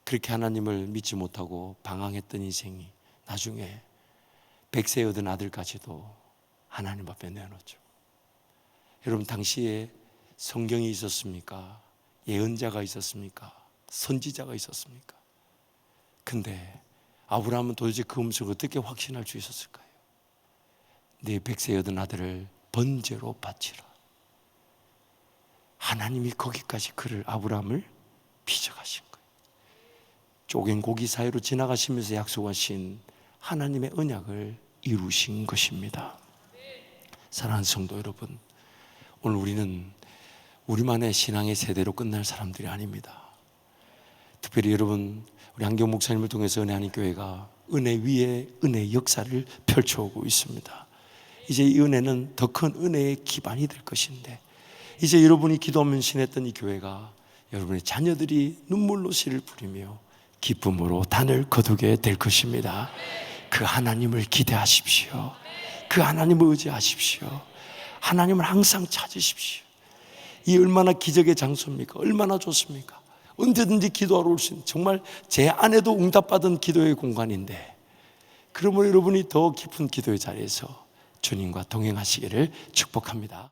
그렇게 하나님을 믿지 못하고 방황했던 인생이 나중에 100세 얻은 아들까지도 하나님 앞에 내어놓죠. 여러분, 당시에 성경이 있었습니까? 예언자가 있었습니까? 선지자가 있었습니까? 근데 아브라함은 도대체 그 음성을 어떻게 확신할 수 있었을까요? 네 100세 얻은 아들을 번제로 바치라. 하나님이 거기까지 아브라함을 빚어가신 거예요. 쪼갠 고기 사이로 지나가시면서 약속하신 하나님의 언약을 이루신 것입니다. 사랑하는 성도 여러분, 오늘 우리는 우리만의 신앙의 세대로 끝날 사람들이 아닙니다. 특별히 여러분, 우리 한경 목사님을 통해서 은혜하는 교회가 은혜 위에 은혜의 역사를 펼쳐오고 있습니다. 이제 이 은혜는 더 큰 은혜의 기반이 될 것인데, 이제 여러분이 기도하면 신했던 이 교회가 여러분의 자녀들이 눈물로 씨를 뿌리며 기쁨으로 단을 거두게 될 것입니다. 그 하나님을 기대하십시오. 그 하나님을 의지하십시오. 하나님을 항상 찾으십시오. 이 얼마나 기적의 장소입니까? 얼마나 좋습니까? 언제든지 기도하러 올 수 있는, 정말 제 안에도 응답받은 기도의 공간인데, 그러면 여러분이 더 깊은 기도의 자리에서 주님과 동행하시기를 축복합니다.